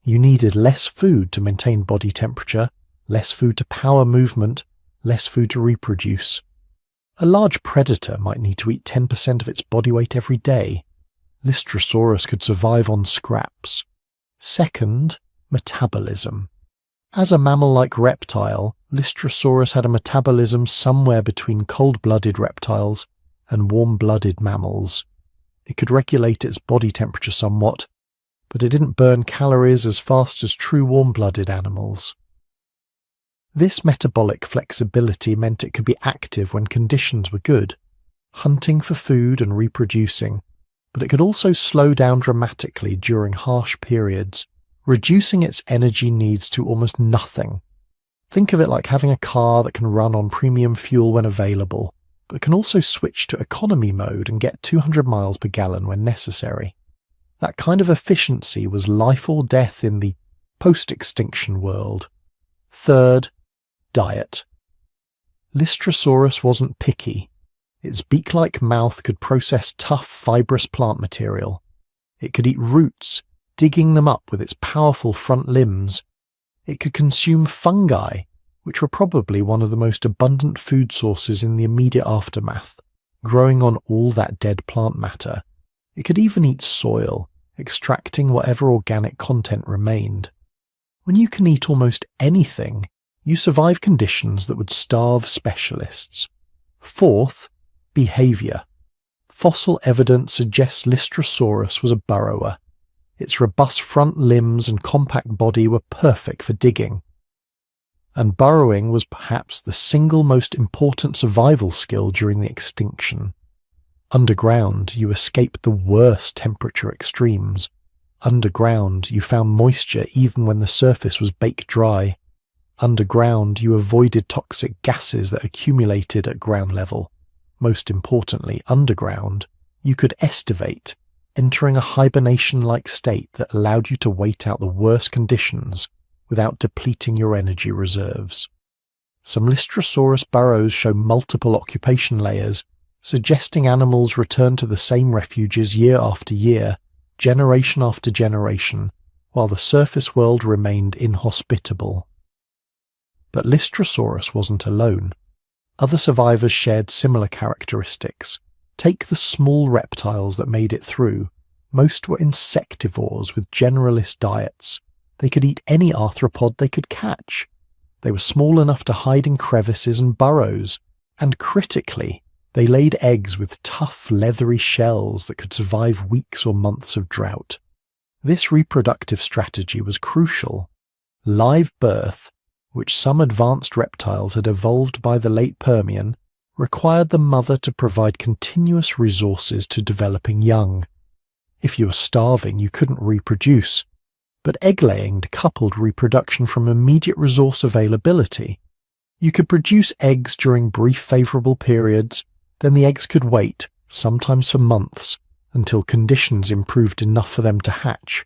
You needed less food to maintain body temperature, less food to power movement, less food to reproduce. A large predator might need to eat 10% of its body weight every day. Lystrosaurus could survive on scraps. Second, metabolism. As a mammal-like reptile, Lystrosaurus had a metabolism somewhere between cold-blooded reptiles and warm-blooded mammals. It could regulate its body temperature somewhat, but it didn't burn calories as fast as true warm-blooded animals. This metabolic flexibility meant it could be active when conditions were good, hunting for food and reproducing, but it could also slow down dramatically during harsh periods, reducing its energy needs to almost nothing. Think of it like having a car that can run on premium fuel when available, but can also switch to economy mode and get 200 miles per gallon when necessary. That kind of efficiency was life or death in the post-extinction world. Third, diet. Lystrosaurus wasn't picky. Its beak-like mouth could process tough, fibrous plant material. It could eat roots, digging them up with its powerful front limbs. It could consume fungi, which were probably one of the most abundant food sources in the immediate aftermath, growing on all that dead plant matter. It could even eat soil, extracting whatever organic content remained. When you can eat almost anything, you survive conditions that would starve specialists. Fourth, behavior. Fossil evidence suggests Lystrosaurus was a burrower. Its robust front limbs and compact body were perfect for digging. And burrowing was perhaps the single most important survival skill during the extinction. Underground, you escaped the worst temperature extremes. Underground, you found moisture even when the surface was baked dry. Underground, you avoided toxic gases that accumulated at ground level. Most importantly, underground, you could estivate, entering a hibernation-like state that allowed you to wait out the worst conditions without depleting your energy reserves. Some Lystrosaurus burrows show multiple occupation layers, suggesting animals return to the same refuges year after year, generation after generation, while the surface world remained inhospitable. But Lystrosaurus wasn't alone. Other survivors shared similar characteristics. Take the small reptiles that made it through. Most were insectivores with generalist diets. They could eat any arthropod they could catch. They were small enough to hide in crevices and burrows, and critically, they laid eggs with tough, leathery shells that could survive weeks or months of drought. This reproductive strategy was crucial. Live birth, which some advanced reptiles had evolved by the late Permian, required the mother to provide continuous resources to developing young. If you were starving, you couldn't reproduce, but egg-laying decoupled reproduction from immediate resource availability. You could produce eggs during brief favourable periods, then the eggs could wait, sometimes for months, until conditions improved enough for them to hatch.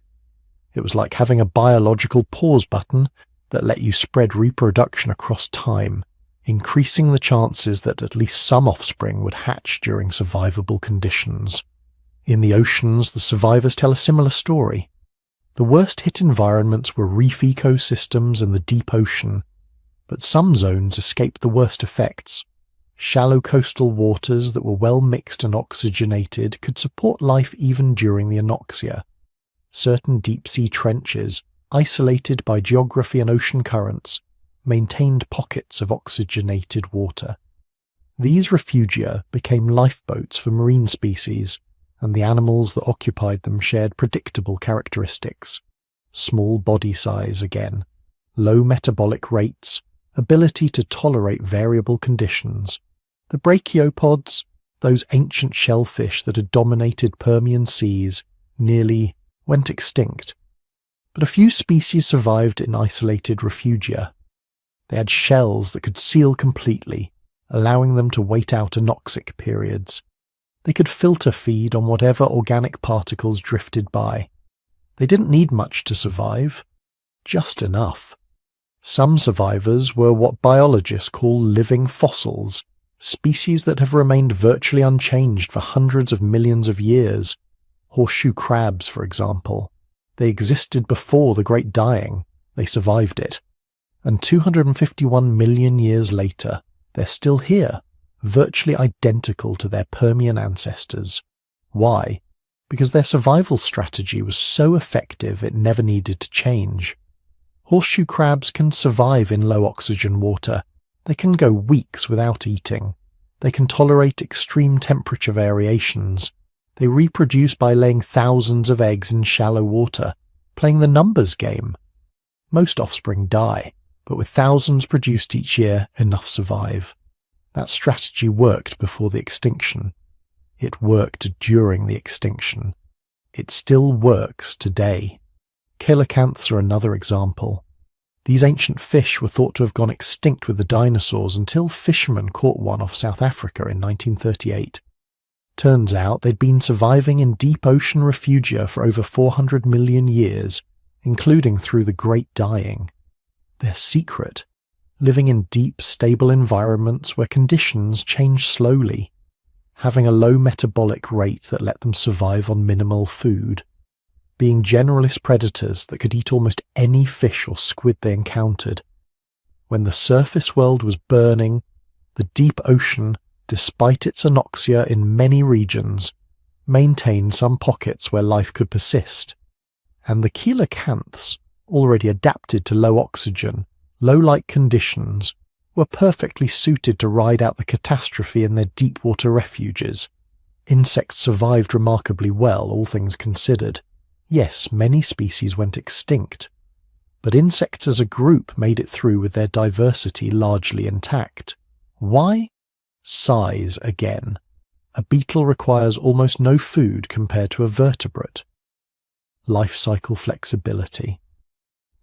It was like having a biological pause button that let you spread reproduction across time, increasing the chances that at least some offspring would hatch during survivable conditions. In the oceans, the survivors tell a similar story. The worst-hit environments were reef ecosystems and the deep ocean, but some zones escaped the worst effects. Shallow coastal waters that were well mixed and oxygenated could support life even during the anoxia. Certain deep-sea trenches, isolated by geography and ocean currents, maintained pockets of oxygenated water. These refugia became lifeboats for marine species, and the animals that occupied them shared predictable characteristics. Small body size again, low metabolic rates, ability to tolerate variable conditions. The brachiopods, those ancient shellfish that had dominated Permian seas, nearly went extinct. But a few species survived in isolated refugia. They had shells that could seal completely, allowing them to wait out anoxic periods. They could filter feed on whatever organic particles drifted by. They didn't need much to survive, just enough. Some survivors were what biologists call living fossils, species that have remained virtually unchanged for hundreds of millions of years. Horseshoe crabs, for example. They existed before the Great Dying. They survived it. And 251 million years later, they're still here, virtually identical to their Permian ancestors. Why? Because their survival strategy was so effective it never needed to change. Horseshoe crabs can survive in low oxygen water. They can go weeks without eating. They can tolerate extreme temperature variations. They reproduce by laying thousands of eggs in shallow water, playing the numbers game. Most offspring die, but with thousands produced each year, enough survive. That strategy worked before the extinction. It worked during the extinction. It still works today. Coelacanths are another example. These ancient fish were thought to have gone extinct with the dinosaurs until fishermen caught one off South Africa in 1938. Turns out they'd been surviving in deep ocean refugia for over 400 million years, including through the Great Dying. Their secret? Living in deep, stable environments where conditions change slowly, having a low metabolic rate that let them survive on minimal food, being generalist predators that could eat almost any fish or squid they encountered. When the surface world was burning, the deep ocean, despite its anoxia in many regions, maintained some pockets where life could persist. And the coelacanths, already adapted to low oxygen, low light conditions, were perfectly suited to ride out the catastrophe in their deep water refuges. Insects survived remarkably well, all things considered. Yes, many species went extinct, but insects as a group made it through with their diversity largely intact. Why? Size again. A beetle requires almost no food compared to a vertebrate. Life cycle flexibility.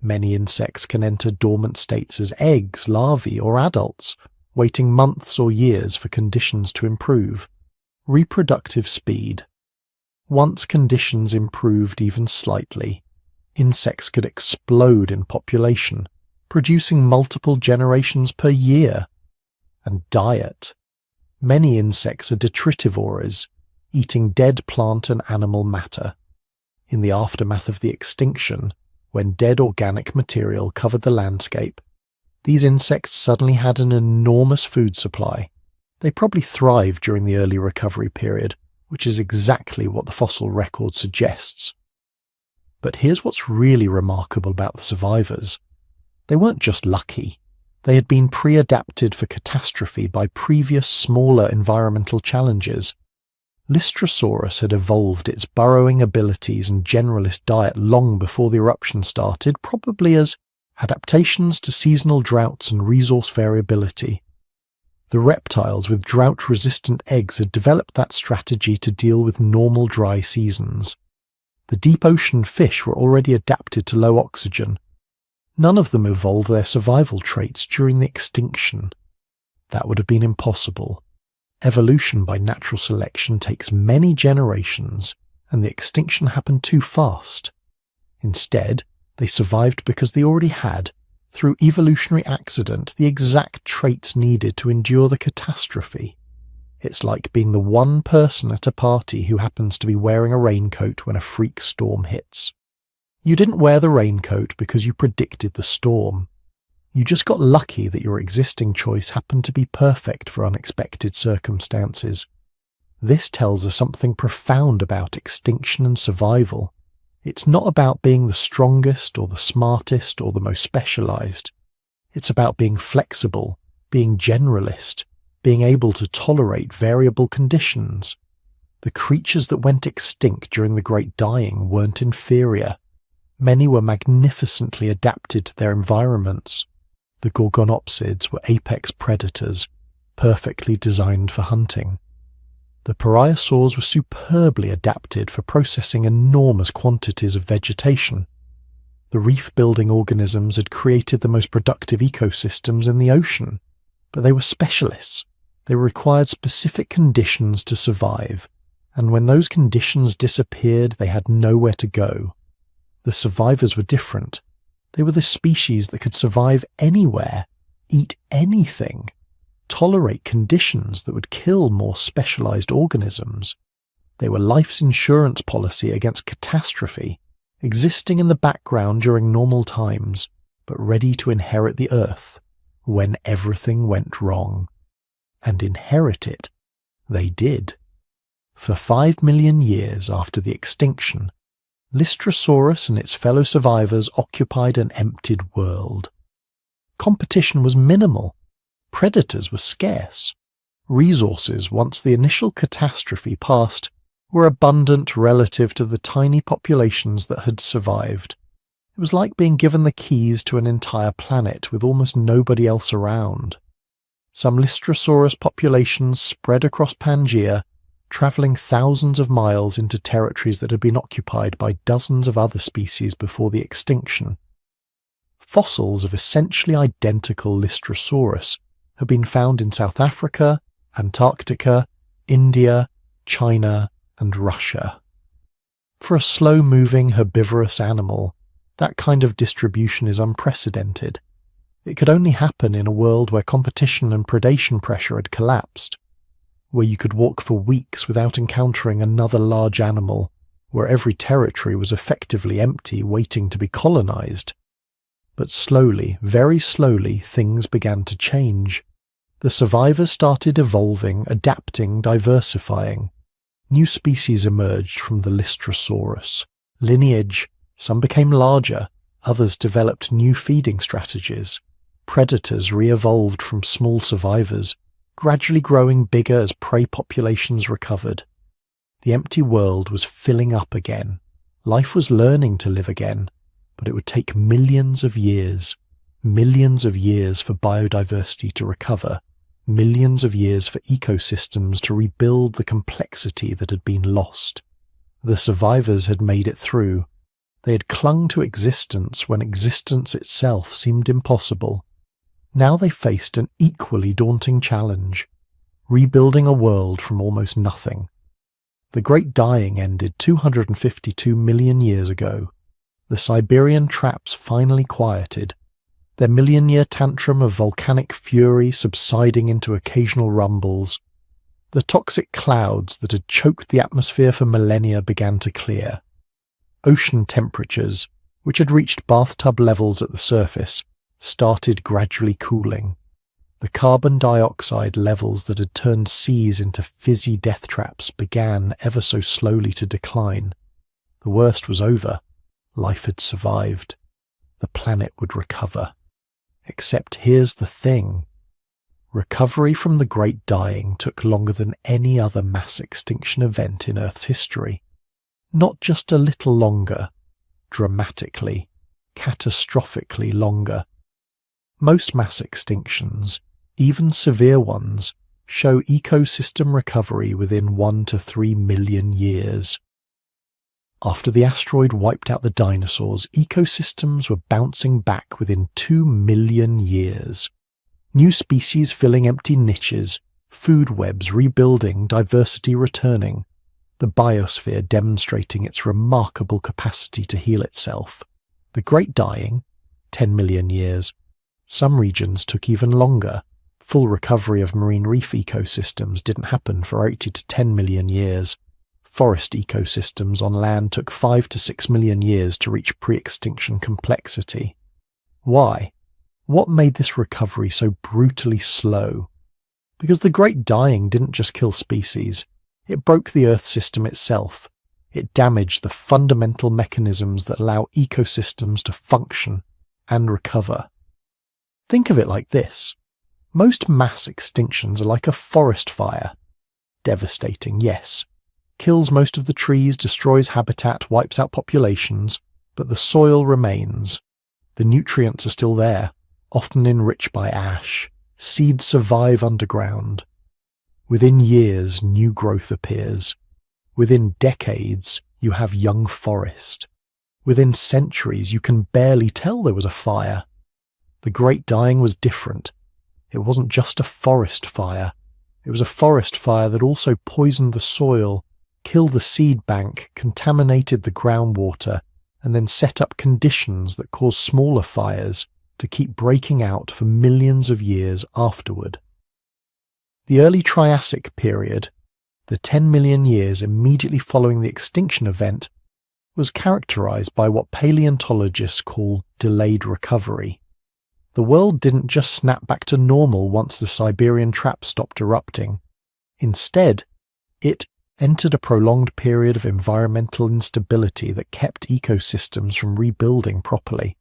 Many insects can enter dormant states as eggs, larvae, or adults, waiting months or years for conditions to improve. Reproductive speed. Once conditions improved even slightly, insects could explode in population, producing multiple generations per year. And diet. Many insects are detritivores, eating dead plant and animal matter. In the aftermath of the extinction, when dead organic material covered the landscape, these insects suddenly had an enormous food supply. They probably thrived during the early recovery period, which is exactly what the fossil record suggests. But here's what's really remarkable about the survivors. They weren't just lucky. They had been pre-adapted for catastrophe by previous smaller environmental challenges. Lystrosaurus had evolved its burrowing abilities and generalist diet long before the eruption started, probably as adaptations to seasonal droughts and resource variability. The reptiles with drought-resistant eggs had developed that strategy to deal with normal dry seasons. The deep ocean fish were already adapted to low oxygen. None of them evolved their survival traits during the extinction. That would have been impossible. Evolution by natural selection takes many generations, and the extinction happened too fast. Instead, they survived because they already had, through evolutionary accident, the exact traits needed to endure the catastrophe. It's like being the one person at a party who happens to be wearing a raincoat when a freak storm hits. You didn't wear the raincoat because you predicted the storm. You just got lucky that your existing choice happened to be perfect for unexpected circumstances. This tells us something profound about extinction and survival. It's not about being the strongest or the smartest or the most specialized. It's about being flexible, being generalist, being able to tolerate variable conditions. The creatures that went extinct during the Great Dying weren't inferior. Many were magnificently adapted to their environments. The gorgonopsids were apex predators, perfectly designed for hunting. The pariasaurs were superbly adapted for processing enormous quantities of vegetation. The reef-building organisms had created the most productive ecosystems in the ocean, but they were specialists. They required specific conditions to survive, and when those conditions disappeared, they had nowhere to go. The survivors were different. They were the species that could survive anywhere, eat anything, tolerate conditions that would kill more specialized organisms. They were life's insurance policy against catastrophe, existing in the background during normal times, but ready to inherit the Earth when everything went wrong. And inherit it they did. For 5 million years after the extinction, Lystrosaurus and its fellow survivors occupied an emptied world. Competition was minimal. Predators were scarce. Resources, once the initial catastrophe passed, were abundant relative to the tiny populations that had survived. It was like being given the keys to an entire planet with almost nobody else around. Some Lystrosaurus populations spread across Pangaea, travelling thousands of miles into territories that had been occupied by dozens of other species before the extinction. Fossils of essentially identical Lystrosaurus have been found in South Africa, Antarctica, India, China, and Russia. For a slow-moving herbivorous animal, that kind of distribution is unprecedented. It could only happen in a world where competition and predation pressure had collapsed, where you could walk for weeks without encountering another large animal, where every territory was effectively empty, waiting to be colonized. But slowly, very slowly, things began to change. The survivors started evolving, adapting, diversifying. New species emerged from the Lystrosaurus lineage. Some became larger, others developed new feeding strategies. Predators re-evolved from small survivors, gradually growing bigger as prey populations recovered. The empty world was filling up again. Life was learning to live again, but it would take millions of years for biodiversity to recover, millions of years for ecosystems to rebuild the complexity that had been lost. The survivors had made it through. They had clung to existence when existence itself seemed impossible. Now they faced an equally daunting challenge, rebuilding a world from almost nothing. The Great Dying ended 252 million years ago. The Siberian traps finally quieted, their million-year tantrum of volcanic fury subsiding into occasional rumbles. The toxic clouds that had choked the atmosphere for millennia began to clear. Ocean temperatures, which had reached bathtub levels at the surface, started gradually cooling. The carbon dioxide levels that had turned seas into fizzy death traps began ever so slowly to decline. The worst was over. Life had survived. The planet would recover. Except here's the thing. Recovery from the Great Dying took longer than any other mass extinction event in Earth's history. Not just a little longer, dramatically, catastrophically longer. Most mass extinctions, even severe ones, show ecosystem recovery within 1 to 3 million years. After the asteroid wiped out the dinosaurs, ecosystems were bouncing back within 2 million years. New species filling empty niches, food webs rebuilding, diversity returning, the biosphere demonstrating its remarkable capacity to heal itself. The Great Dying, 10 million years. Some regions took even longer, Full recovery of marine reef ecosystems didn't happen for 80 to 10 million years. Forest ecosystems on land took 5 to 6 million years to reach pre-extinction complexity. Why? What made this recovery so brutally slow? Because the Great Dying didn't just kill species, it broke the Earth system itself. It damaged the fundamental mechanisms that allow ecosystems to function and recover. Think of it like this. Most mass extinctions are like a forest fire. Devastating, yes. Kills most of the trees, destroys habitat, wipes out populations, but the soil remains. The nutrients are still there, often enriched by ash. Seeds survive underground. Within years, new growth appears. Within decades, you have young forest. Within centuries, you can barely tell there was a fire. The Great Dying was different. It wasn't just a forest fire. It was a forest fire that also poisoned the soil, killed the seed bank, contaminated the groundwater, and then set up conditions that caused smaller fires to keep breaking out for millions of years afterward. The early Triassic period, the 10 million years immediately following the extinction event, was characterized by what paleontologists call delayed recovery. The world didn't just snap back to normal once the Siberian trap stopped erupting. Instead, it entered a prolonged period of environmental instability that kept ecosystems from rebuilding properly.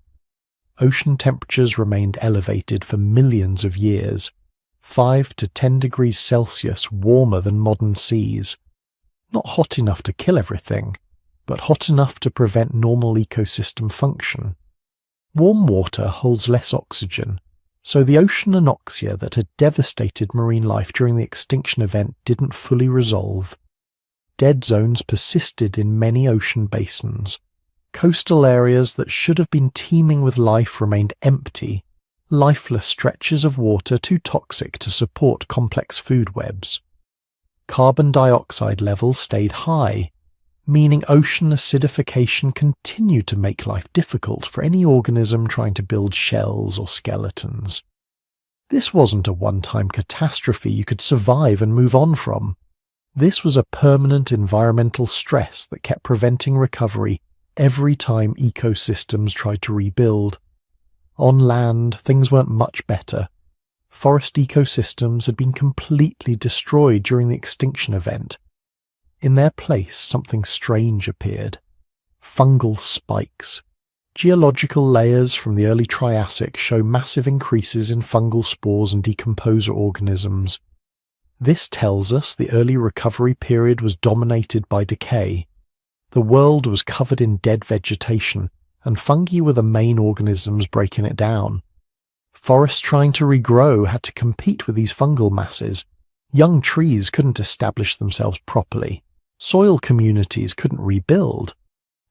Ocean temperatures remained elevated for millions of years, 5 to 10 degrees Celsius warmer than modern seas. Not hot enough to kill everything, but hot enough to prevent normal ecosystem function. Warm water holds less oxygen, so the ocean anoxia that had devastated marine life during the extinction event didn't fully resolve. Dead zones persisted in many ocean basins. Coastal areas that should have been teeming with life remained empty, lifeless stretches of water too toxic to support complex food webs. Carbon dioxide levels stayed high, meaning ocean acidification continued to make life difficult for any organism trying to build shells or skeletons. This wasn't a one-time catastrophe you could survive and move on from. This was a permanent environmental stress that kept preventing recovery every time ecosystems tried to rebuild. On land, things weren't much better. Forest ecosystems had been completely destroyed during the extinction event. In their place, something strange appeared. Fungal spikes. Geological layers from the early Triassic show massive increases in fungal spores and decomposer organisms. This tells us the early recovery period was dominated by decay. The world was covered in dead vegetation, and fungi were the main organisms breaking it down. Forests trying to regrow had to compete with these fungal masses. Young trees couldn't establish themselves properly. Soil communities couldn't rebuild.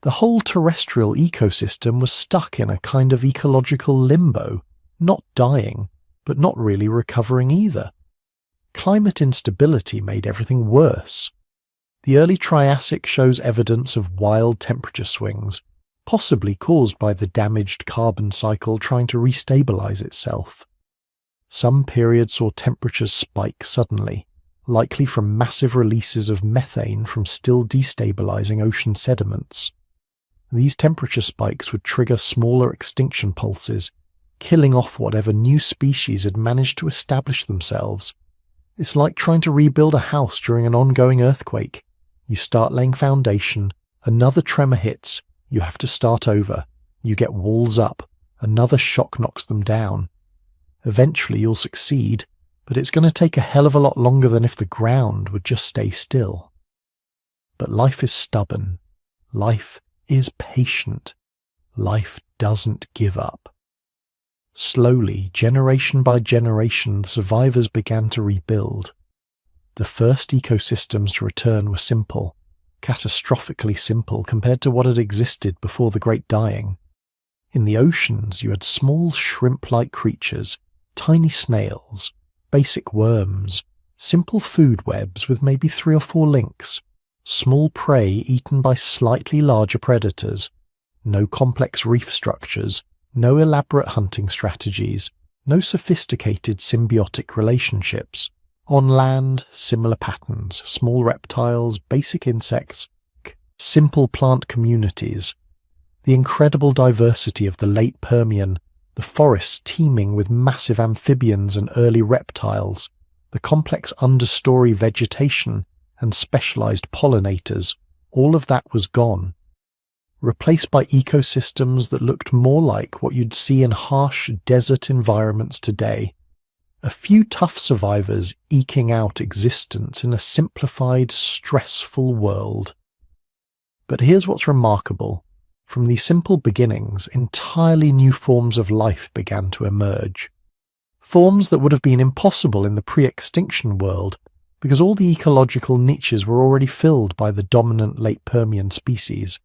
The whole terrestrial ecosystem was stuck in a kind of ecological limbo, not dying, but not really recovering either. Climate instability made everything worse. The early Triassic shows evidence of wild temperature swings, possibly caused by the damaged carbon cycle trying to restabilize itself. Some periods saw temperatures spike suddenly, likely from massive releases of methane from still destabilizing ocean sediments. These temperature spikes would trigger smaller extinction pulses, killing off whatever new species had managed to establish themselves. It's like trying to rebuild a house during an ongoing earthquake. You start laying foundation, another tremor hits, you have to start over, you get walls up, another shock knocks them down. Eventually you'll succeed, but it's going to take a hell of a lot longer than if the ground would just stay still. But life is stubborn. Life is patient. Life doesn't give up. Slowly, generation by generation, the survivors began to rebuild. The first ecosystems to return were simple, catastrophically simple compared to what had existed before the Great Dying. In the oceans, you had small shrimp-like creatures, tiny snails, basic worms, simple food webs with maybe 3 or 4 links, small prey eaten by slightly larger predators, no complex reef structures, no elaborate hunting strategies, No sophisticated symbiotic relationships. On land, similar patterns, small reptiles, basic insects, simple plant communities. The incredible diversity of the late Permian, the forests teeming with massive amphibians and early reptiles, the complex understory vegetation and specialized pollinators, all of that was gone, replaced by ecosystems that looked more like what you'd see in harsh desert environments today. A few tough survivors eking out existence in a simplified, stressful world. But here's what's remarkable. From these simple beginnings, entirely new forms of life began to emerge. Forms that would have been impossible in the pre-extinction world because all the ecological niches were already filled by the dominant late Permian species.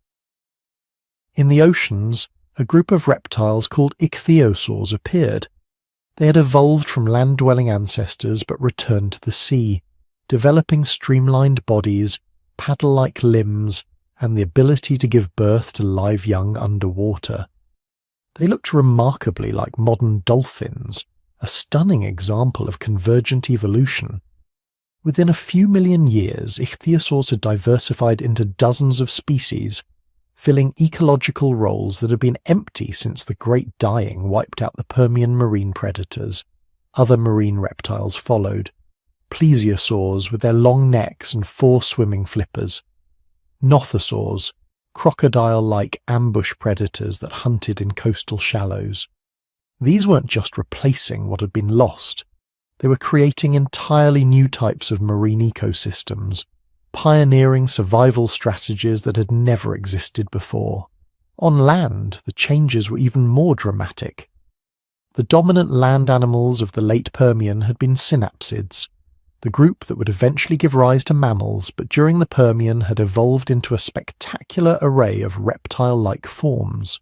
In the oceans, a group of reptiles called ichthyosaurs appeared. They had evolved from land-dwelling ancestors but returned to the sea, developing streamlined bodies, paddle-like limbs, and the ability to give birth to live young underwater. They looked remarkably like modern dolphins, a stunning example of convergent evolution. Within a few million years, ichthyosaurs had diversified into dozens of species, filling ecological roles that had been empty since the Great Dying wiped out the Permian marine predators. Other marine reptiles followed. Plesiosaurs with their long necks and 4 swimming flippers. Nothosaurs, crocodile-like ambush predators that hunted in coastal shallows. These weren't just replacing what had been lost. They were creating entirely new types of marine ecosystems, pioneering survival strategies that had never existed before. On land, the changes were even more dramatic. The dominant land animals of the late Permian had been synapsids, the group that would eventually give rise to mammals, but during the Permian had evolved into a spectacular array of reptile-like forms.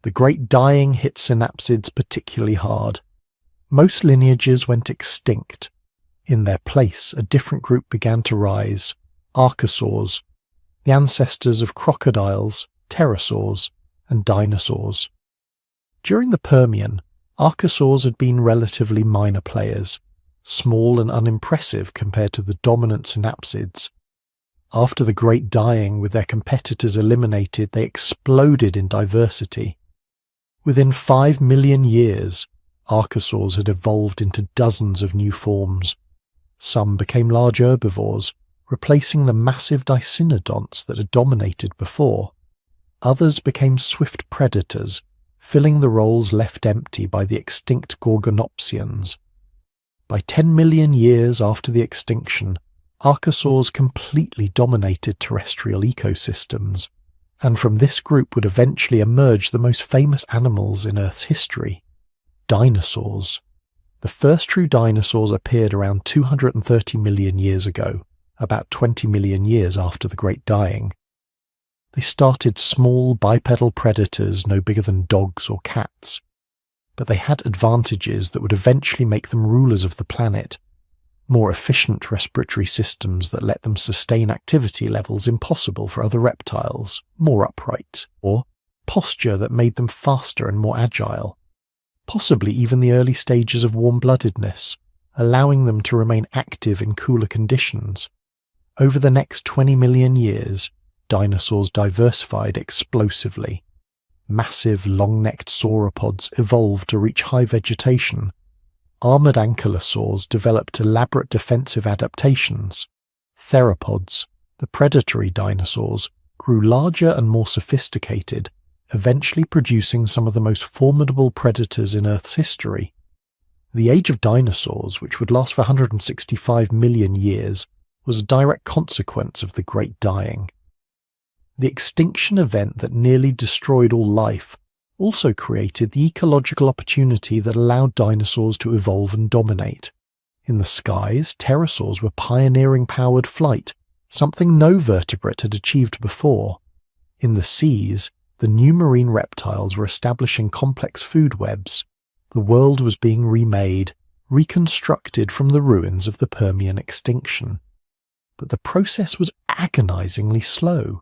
The Great Dying hit synapsids particularly hard. Most lineages went extinct. In their place, a different group began to rise, archosaurs, the ancestors of crocodiles, pterosaurs, and dinosaurs. During the Permian, archosaurs had been relatively minor players, small and unimpressive compared to the dominant synapsids. After the Great Dying, with their competitors eliminated, they exploded in diversity. Within 5 million years, archosaurs had evolved into dozens of new forms. Some became large herbivores, replacing the massive dicynodonts that had dominated before. Others became swift predators, filling the roles left empty by the extinct Gorgonopsians. By 10 million years after the extinction, archosaurs completely dominated terrestrial ecosystems, and from this group would eventually emerge the most famous animals in Earth's history, dinosaurs. The first true dinosaurs appeared around 230 million years ago, about 20 million years after the Great Dying. They started small bipedal predators no bigger than dogs or cats, but they had advantages that would eventually make them rulers of the planet. More efficient respiratory systems that let them sustain activity levels impossible for other reptiles, more upright, or posture that made them faster and more agile. Possibly even the early stages of warm-bloodedness, allowing them to remain active in cooler conditions. Over the next 20 million years, dinosaurs diversified explosively. Massive, long-necked sauropods evolved to reach high vegetation. Armored ankylosaurs developed elaborate defensive adaptations. Theropods, the predatory dinosaurs, grew larger and more sophisticated, eventually producing some of the most formidable predators in Earth's history. The age of dinosaurs, which would last for 165 million years, was a direct consequence of the Great Dying. The extinction event that nearly destroyed all life also created the ecological opportunity that allowed dinosaurs to evolve and dominate. In the skies, pterosaurs were pioneering powered flight, something no vertebrate had achieved before. In the seas, the new marine reptiles were establishing complex food webs. The world was being remade, reconstructed from the ruins of the Permian extinction. But the process was agonizingly slow.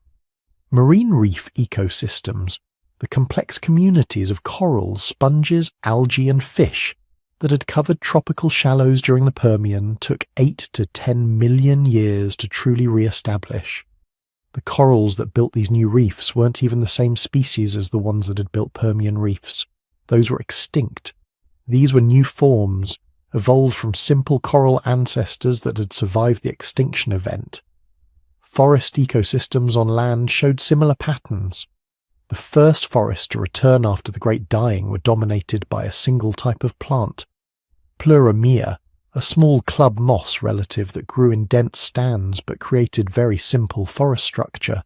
Marine reef ecosystems, the complex communities of corals, sponges, algae and fish that had covered tropical shallows during the Permian took 8 to 10 million years to truly re-establish. The corals that built these new reefs weren't even the same species as the ones that had built Permian reefs. Those were extinct. These were new forms, evolved from simple coral ancestors that had survived the extinction event. Forest ecosystems on land showed similar patterns. The first forests to return after the Great Dying were dominated by a single type of plant, Pleuramia, a small club moss relative that grew in dense stands but created very simple forest structure.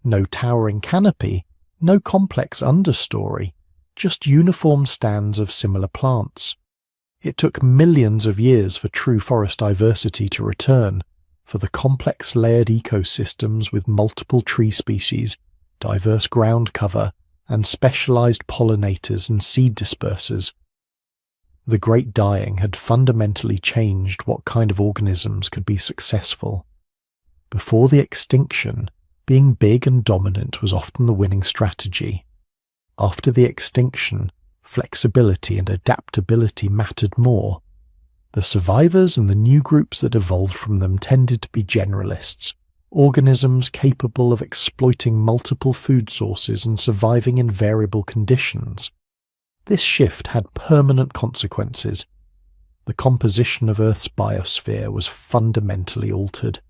No towering canopy, no complex understory, just uniform stands of similar plants. It took millions of years for true forest diversity to return, for the complex layered ecosystems with multiple tree species, diverse ground cover, and specialized pollinators and seed dispersers. The Great Dying had fundamentally changed what kind of organisms could be successful. Before the extinction, being big and dominant was often the winning strategy. After the extinction, flexibility and adaptability mattered more. The survivors and the new groups that evolved from them tended to be generalists, organisms capable of exploiting multiple food sources and surviving in variable conditions. This shift had permanent consequences. The composition of Earth's biosphere was fundamentally altered.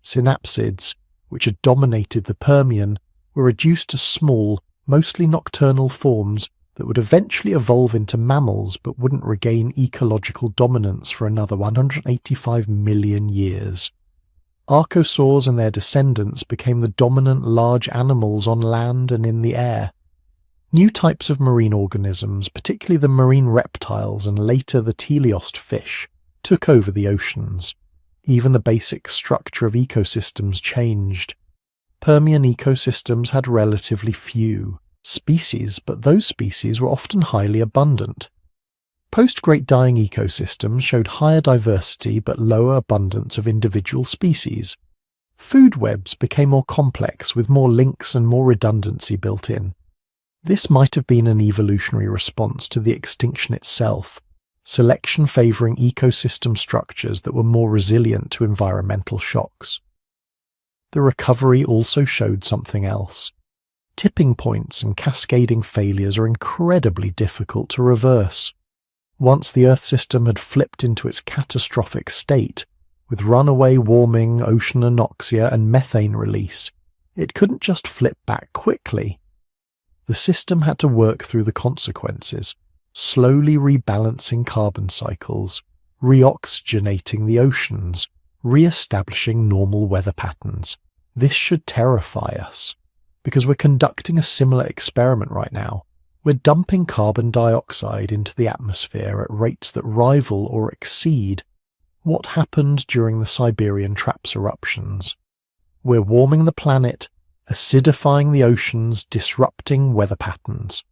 Synapsids, which had dominated the Permian, were reduced to small, mostly nocturnal forms that would eventually evolve into mammals but wouldn't regain ecological dominance for another 185 million years. Archosaurs and their descendants became the dominant large animals on land and in the air. New types of marine organisms, particularly the marine reptiles and later the teleost fish, took over the oceans. Even the basic structure of ecosystems changed. Permian ecosystems had relatively few species, but those species were often highly abundant. Post-Great Dying ecosystems showed higher diversity but lower abundance of individual species. Food webs became more complex with more links and more redundancy built in. This might have been an evolutionary response to the extinction itself, selection favouring ecosystem structures that were more resilient to environmental shocks. The recovery also showed something else. Tipping points and cascading failures are incredibly difficult to reverse. Once the Earth system had flipped into its catastrophic state, with runaway warming, ocean anoxia and methane release, it couldn't just flip back quickly. The system had to work through the consequences, slowly rebalancing carbon cycles, reoxygenating the oceans, re-establishing normal weather patterns. This should terrify us, because we're conducting a similar experiment right now. We're dumping carbon dioxide into the atmosphere at rates that rival or exceed what happened during the Siberian Traps eruptions. We're warming the planet, acidifying the oceans, disrupting weather patterns.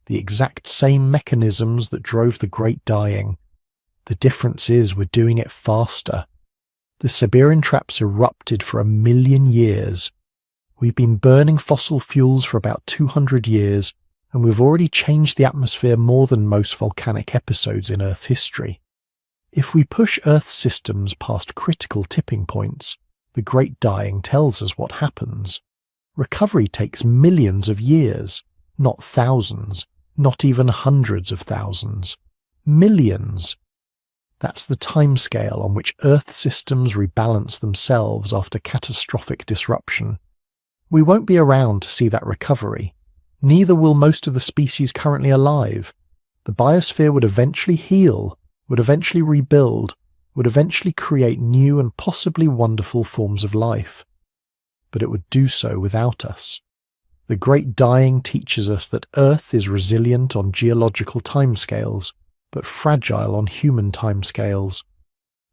The exact same mechanisms that drove the Great Dying. The difference is we're doing it faster. The Siberian Traps erupted for 1 million years. We've been burning fossil fuels for about 200 years, and we've already changed the atmosphere more than most volcanic episodes in Earth's history. If we push Earth systems past critical tipping points, the Great Dying tells us what happens. Recovery takes millions of years, not thousands, not even hundreds of thousands. Millions. That's the timescale on which Earth systems rebalance themselves after catastrophic disruption. We won't be around to see that recovery. Neither will most of the species currently alive. The biosphere would eventually heal, would eventually rebuild, would eventually create new and possibly wonderful forms of life. But it would do so without us. The Great Dying teaches us that Earth is resilient on geological timescales, but fragile on human timescales.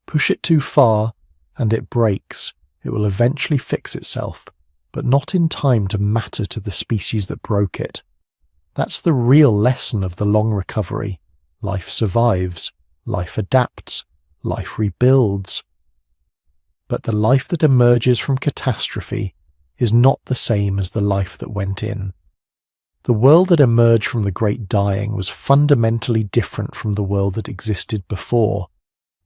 Push it too far, and it breaks. It will eventually fix itself, but not in time to matter to the species that broke it. That's the real lesson of the long recovery. Life survives, life adapts, life rebuilds. But the life that emerges from catastrophe is not the same as the life that went in. The world that emerged from the Great Dying was fundamentally different from the world that existed before.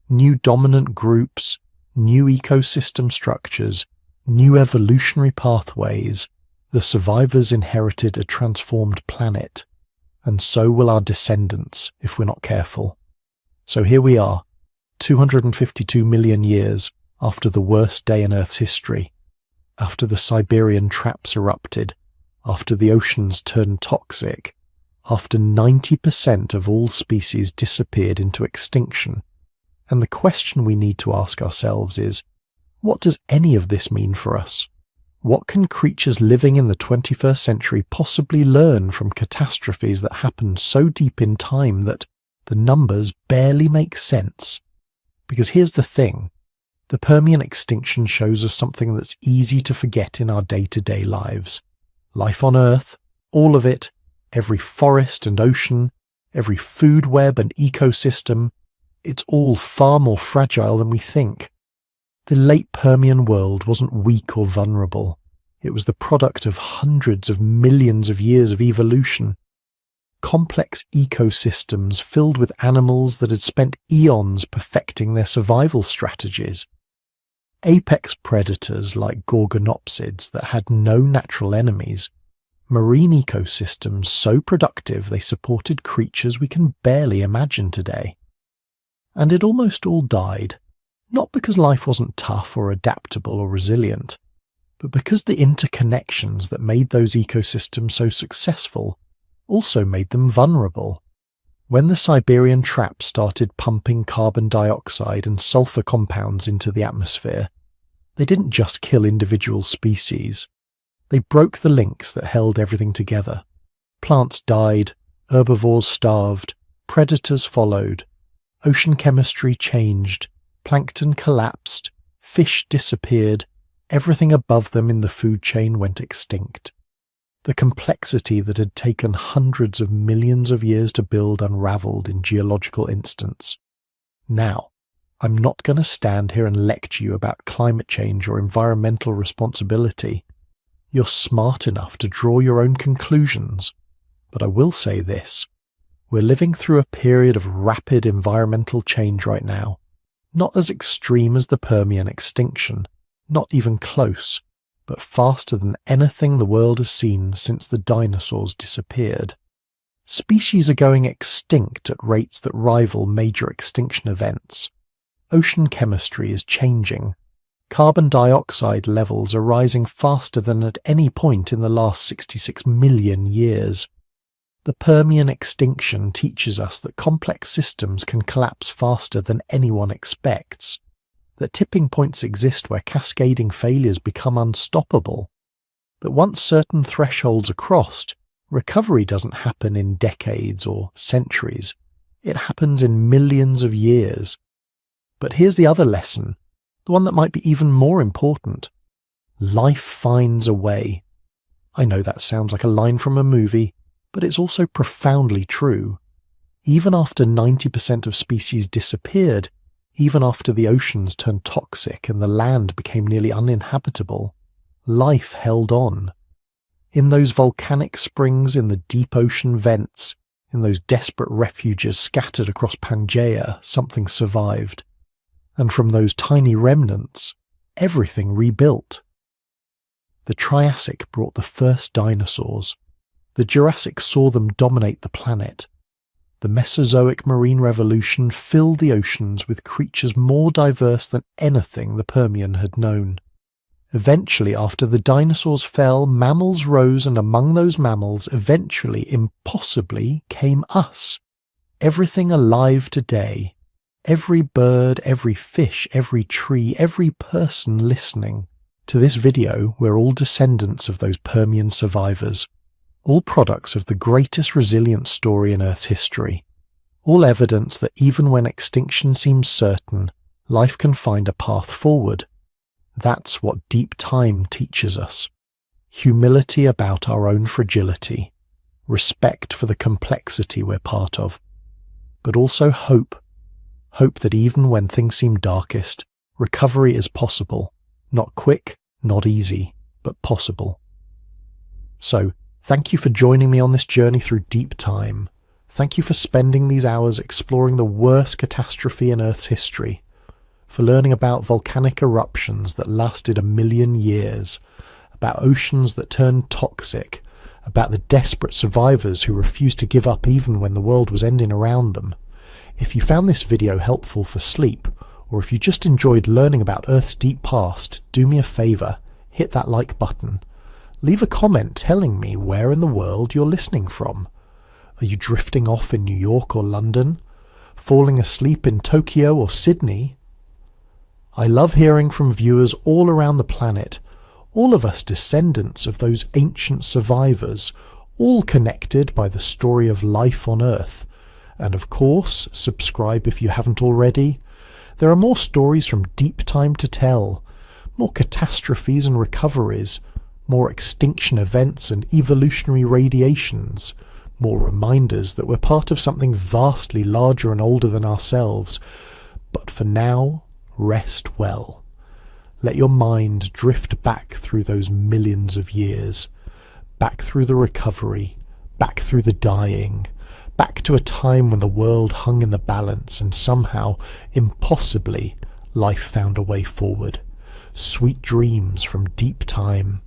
New dominant groups, new ecosystem structures, new evolutionary pathways. The survivors inherited a transformed planet, and so will our descendants if we're not careful. So here we are, 252 million years after the worst day in Earth's history, after the Siberian traps erupted, after the oceans turned toxic, after 90% of all species disappeared into extinction. And the question we need to ask ourselves is, what does any of this mean for us? What can creatures living in the 21st century possibly learn from catastrophes that happened so deep in time that the numbers barely make sense? Because here's the thing, the Permian extinction shows us something that's easy to forget in our day-to-day lives. Life on Earth, all of it, every forest and ocean, every food web and ecosystem, it's all far more fragile than we think. The late Permian world wasn't weak or vulnerable. It was the product of hundreds of millions of years of evolution. Complex ecosystems filled with animals that had spent eons perfecting their survival strategies. Apex predators like gorgonopsids that had no natural enemies. Marine ecosystems so productive they supported creatures we can barely imagine today. And it almost all died. Not because life wasn't tough or adaptable or resilient, but because the interconnections that made those ecosystems so successful also made them vulnerable. When the Siberian trap started pumping carbon dioxide and sulfur compounds into the atmosphere, they didn't just kill individual species. They broke the links that held everything together. Plants died, herbivores starved, predators followed, ocean chemistry changed, plankton collapsed, fish disappeared, everything above them in the food chain went extinct. The complexity that had taken hundreds of millions of years to build unraveled in geological instants. Now, I'm not going to stand here and lecture you about climate change or environmental responsibility. You're smart enough to draw your own conclusions. But I will say this. We're living through a period of rapid environmental change right now. Not as extreme as the Permian extinction, not even close, but faster than anything the world has seen since the dinosaurs disappeared. Species are going extinct at rates that rival major extinction events. Ocean chemistry is changing. Carbon dioxide levels are rising faster than at any point in the last 66 million years. The Permian extinction teaches us that complex systems can collapse faster than anyone expects, that tipping points exist where cascading failures become unstoppable, that once certain thresholds are crossed, recovery doesn't happen in decades or centuries, it happens in millions of years. But here's the other lesson, the one that might be even more important. Life finds a way. I know that sounds like a line from a movie, but it's also profoundly true. Even after 90% of species disappeared, even after the oceans turned toxic and the land became nearly uninhabitable, life held on. In those volcanic springs in the deep ocean vents, in those desperate refuges scattered across Pangaea, something survived. And from those tiny remnants, everything rebuilt. The Triassic brought the first dinosaurs. The Jurassic saw them dominate the planet. The Mesozoic marine revolution filled the oceans with creatures more diverse than anything the Permian had known. Eventually, after the dinosaurs fell, mammals rose, and among those mammals, eventually, impossibly, came us. Everything alive today. Every bird, every fish, every tree, every person listening. To this video, we're all descendants of those Permian survivors. All products of the greatest resilience story in Earth's history. All evidence that even when extinction seems certain, life can find a path forward. That's what deep time teaches us. Humility about our own fragility. Respect for the complexity we're part of. But also hope. Hope that even when things seem darkest, recovery is possible. Not quick, not easy, but possible. So, Thank you for joining me on this journey through deep time. Thank you for spending these hours exploring the worst catastrophe in Earth's history, for learning about volcanic eruptions that lasted 1,000,000 years, about oceans that turned toxic, about the desperate survivors who refused to give up even when the world was ending around them. If you found this video helpful for sleep, or if you just enjoyed learning about Earth's deep past, do me a favour, hit that like button. Leave a comment telling me where in the world you're listening from. Are you drifting off in New York or London? Falling asleep in Tokyo or Sydney? I love hearing from viewers all around the planet, all of us descendants of those ancient survivors, all connected by the story of life on Earth. And of course, subscribe if you haven't already. There are more stories from deep time to tell, more catastrophes and recoveries, more extinction events and evolutionary radiations, more reminders that we're part of something vastly larger and older than ourselves. But for now, rest well. Let your mind drift back through those millions of years, back through the recovery, back through the dying, back to a time when the world hung in the balance and somehow, impossibly, life found a way forward. Sweet dreams from deep time.